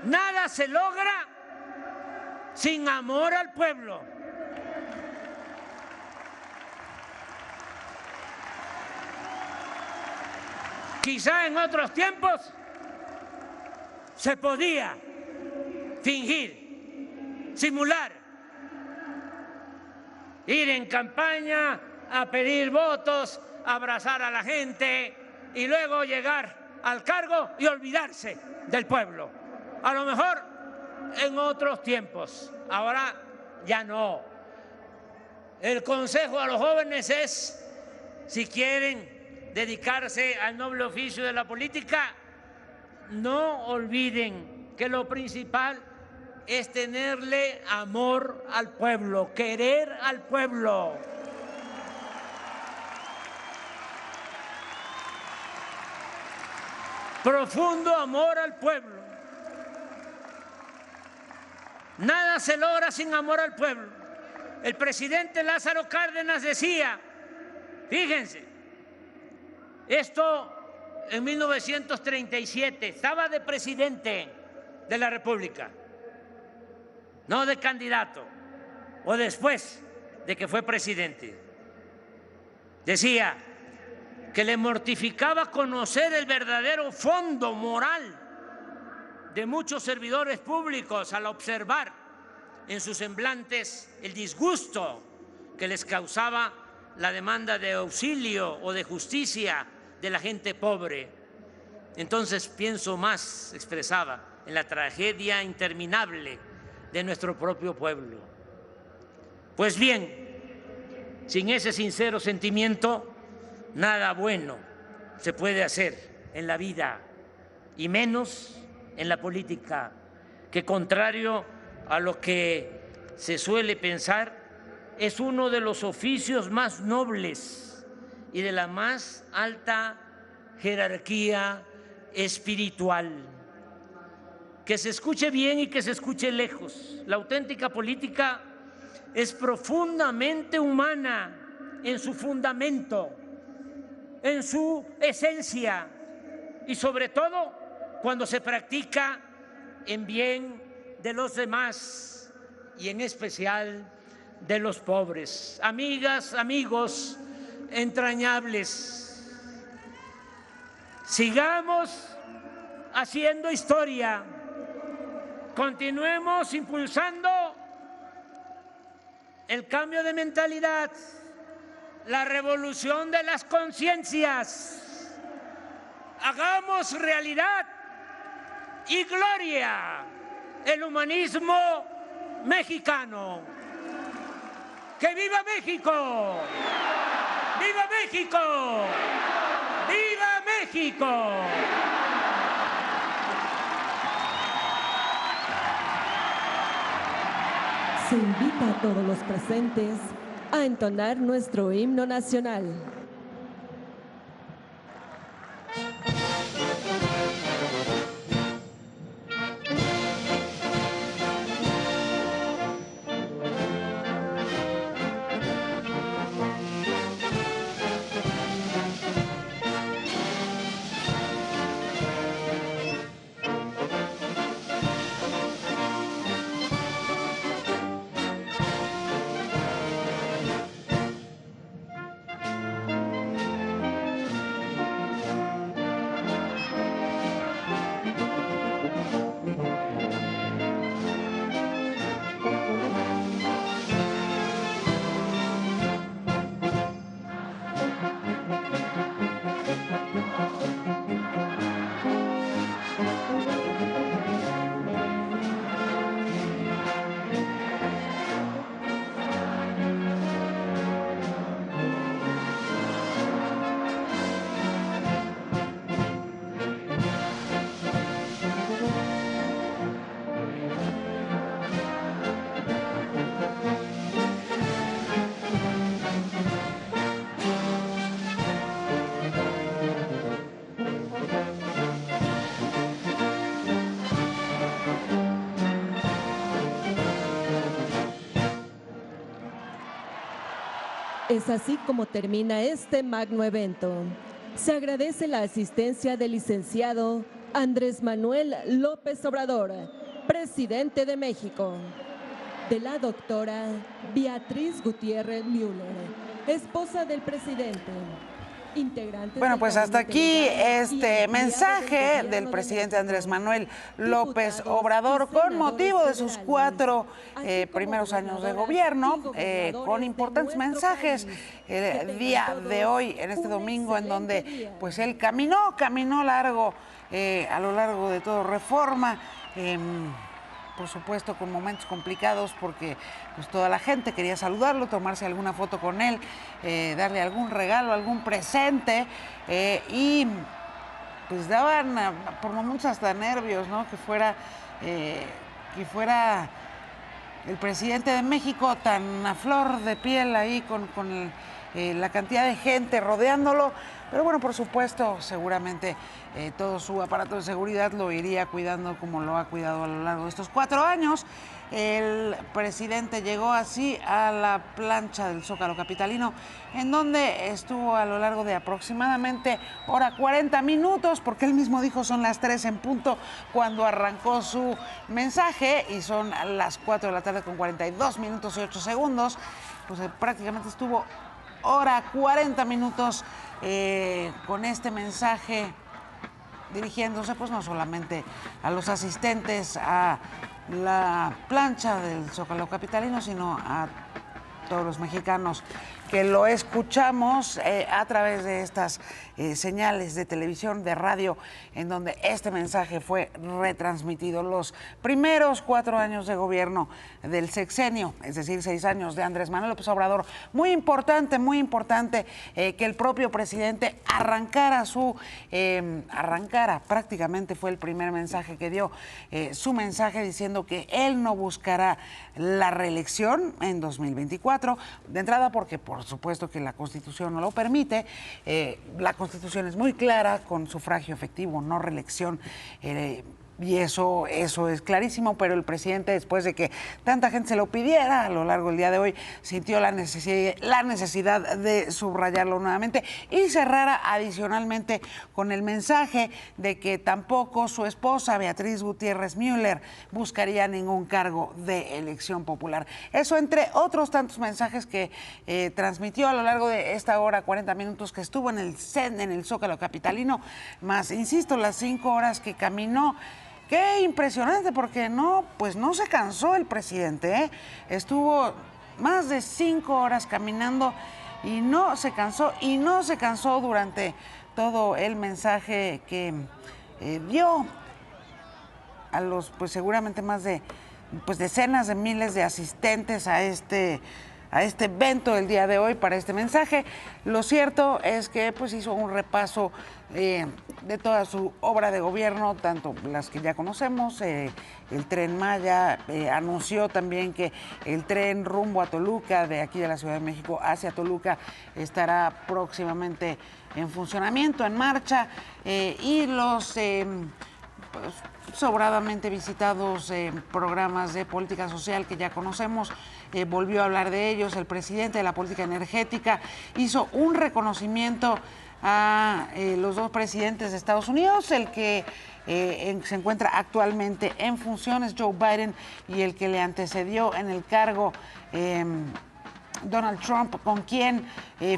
nada se logra sin amor al pueblo. Quizá en otros tiempos se podía fingir, simular, ir en campaña a pedir votos, abrazar a la gente y luego llegar al cargo y olvidarse del pueblo. A lo mejor en otros tiempos, ahora ya no. El consejo a los jóvenes es: si quieren dedicarse al noble oficio de la política, no olviden que lo principal es tenerle amor al pueblo, querer al pueblo. Profundo amor al pueblo. Nada se logra sin amor al pueblo. El presidente Lázaro Cárdenas decía, fíjense, esto en 1937, estaba de presidente de la República, no de candidato, o después de que fue presidente. Decía que le mortificaba conocer el verdadero fondo moral de muchos servidores públicos al observar en sus semblantes el disgusto que les causaba la demanda de auxilio o de justicia de la gente pobre. Entonces pienso más, expresaba, en la tragedia interminable de nuestro propio pueblo. Pues bien, sin ese sincero sentimiento, nada bueno se puede hacer en la vida, y menos en la política, que contrario a lo que se suele pensar, es uno de los oficios más nobles y de la más alta jerarquía espiritual. Que se escuche bien y que se escuche lejos. La auténtica política es profundamente humana en su fundamento, en su esencia y sobre todo cuando se practica en bien de los demás y en especial de los pobres. Amigas, amigos entrañables, sigamos haciendo historia, continuemos impulsando el cambio de mentalidad, la revolución de las conciencias, hagamos realidad y gloria el humanismo mexicano. ¡Que viva México! ¡Viva México! ¡Viva México! Se invita a todos los presentes a entonar nuestro himno nacional. Es así como termina este magno evento. Se agradece la asistencia del licenciado Andrés Manuel López Obrador, presidente de México, de la doctora Beatriz Gutiérrez Müller, esposa del presidente. Bueno, pues hasta aquí este mensaje del presidente Andrés Manuel López Obrador con motivo de sus 4 primeros años de gobierno, con importantes mensajes el día de hoy, en este domingo, en donde pues él caminó largo a lo largo de todo Reforma. Por supuesto, con momentos complicados porque pues toda la gente quería saludarlo, tomarse alguna foto con él, darle algún regalo, algún presente, y pues daban por momentos hasta nervios, ¿no? Que fuera el presidente de México tan a flor de piel ahí con la cantidad de gente rodeándolo. Pero bueno, por supuesto, seguramente todo su aparato de seguridad lo iría cuidando como lo ha cuidado a lo largo de estos 4 años. El presidente llegó así a la plancha del Zócalo capitalino, en donde estuvo a lo largo de aproximadamente hora 40 minutos, porque él mismo dijo son las 3 en punto cuando arrancó su mensaje, y son las 4 de la tarde con 42 minutos y 8 segundos. Pues prácticamente estuvo hora 40 minutos con este mensaje, dirigiéndose pues no solamente a los asistentes a la plancha del Zócalo capitalino, sino a todos los mexicanos que lo escuchamos a través de estas señales de televisión, de radio, en donde este mensaje fue retransmitido. Los primeros 4 años de gobierno del sexenio, es decir, 6 años de Andrés Manuel López Obrador. Muy importante que el propio presidente arrancara prácticamente fue el primer mensaje que dio, su mensaje diciendo que él no buscará la reelección en 2024, de entrada porque por supuesto que la Constitución no lo permite. La Constitución es muy clara, con sufragio efectivo, no reelección. Y eso es clarísimo, pero el presidente, después de que tanta gente se lo pidiera a lo largo del día de hoy, sintió la necesidad de subrayarlo nuevamente y cerrara adicionalmente con el mensaje de que tampoco su esposa, Beatriz Gutiérrez Müller, buscaría ningún cargo de elección popular. Eso entre otros tantos mensajes que transmitió a lo largo de esta hora, 40 minutos que estuvo en el Zócalo capitalino, más, insisto, las 5 horas que caminó. Qué impresionante, porque no se cansó el presidente, ¿eh? Estuvo más de 5 horas caminando y no se cansó durante todo el mensaje que dio a los, pues seguramente más de decenas de miles de asistentes a este evento del día de hoy para este mensaje. Lo cierto es que pues hizo un repaso de toda su obra de gobierno, tanto las que ya conocemos, el Tren Maya, anunció también que el tren rumbo a Toluca, de aquí de la Ciudad de México hacia Toluca, estará próximamente en funcionamiento, en marcha, y los sobradamente visitados programas de política social que ya conocemos, volvió a hablar de ellos. El presidente de la política energética hizo un reconocimiento a los dos presidentes de Estados Unidos, el que se encuentra actualmente en funciones, Joe Biden, y el que le antecedió en el cargo, Donald Trump, con quien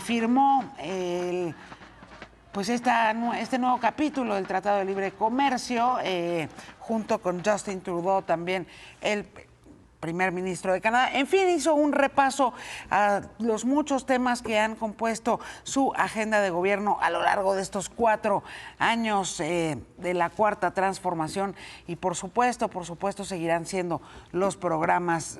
firmó este nuevo capítulo del Tratado de Libre Comercio, junto con Justin Trudeau, también el primer ministro de Canadá. En fin, hizo un repaso a los muchos temas que han compuesto su agenda de gobierno a lo largo de estos 4 años de la Cuarta Transformación, y por supuesto seguirán siendo los programas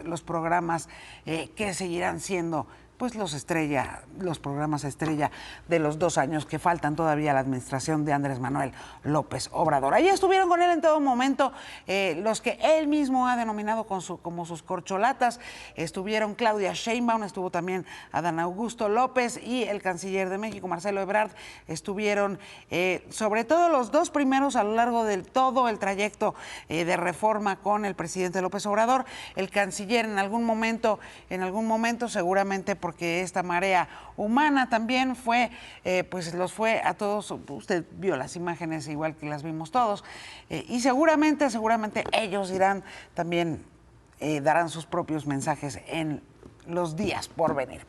que seguirán siendo pues los programas estrella de los 2 años que faltan todavía a la administración de Andrés Manuel López Obrador. Ahí estuvieron con él en todo momento los que él mismo ha denominado como sus corcholatas. Estuvieron Claudia Sheinbaum, estuvo también Adán Augusto López y el canciller de México, Marcelo Ebrard. Estuvieron sobre todo los 2 primeros a lo largo de todo el trayecto de reforma con el presidente López Obrador. El canciller en algún momento seguramente porque esta marea humana también fue, los fue a todos. Usted vio las imágenes igual que las vimos todos, y seguramente ellos irán también, darán sus propios mensajes en los días por venir.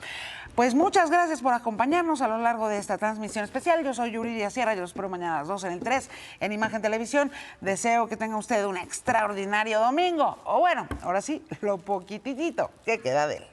Pues muchas gracias por acompañarnos a lo largo de esta transmisión especial. Yo soy Yuridia Sierra, yo los espero mañana a las 2 en el 3 en Imagen Televisión. Deseo que tenga usted un extraordinario domingo, o bueno, ahora sí, lo poquitito que queda de él.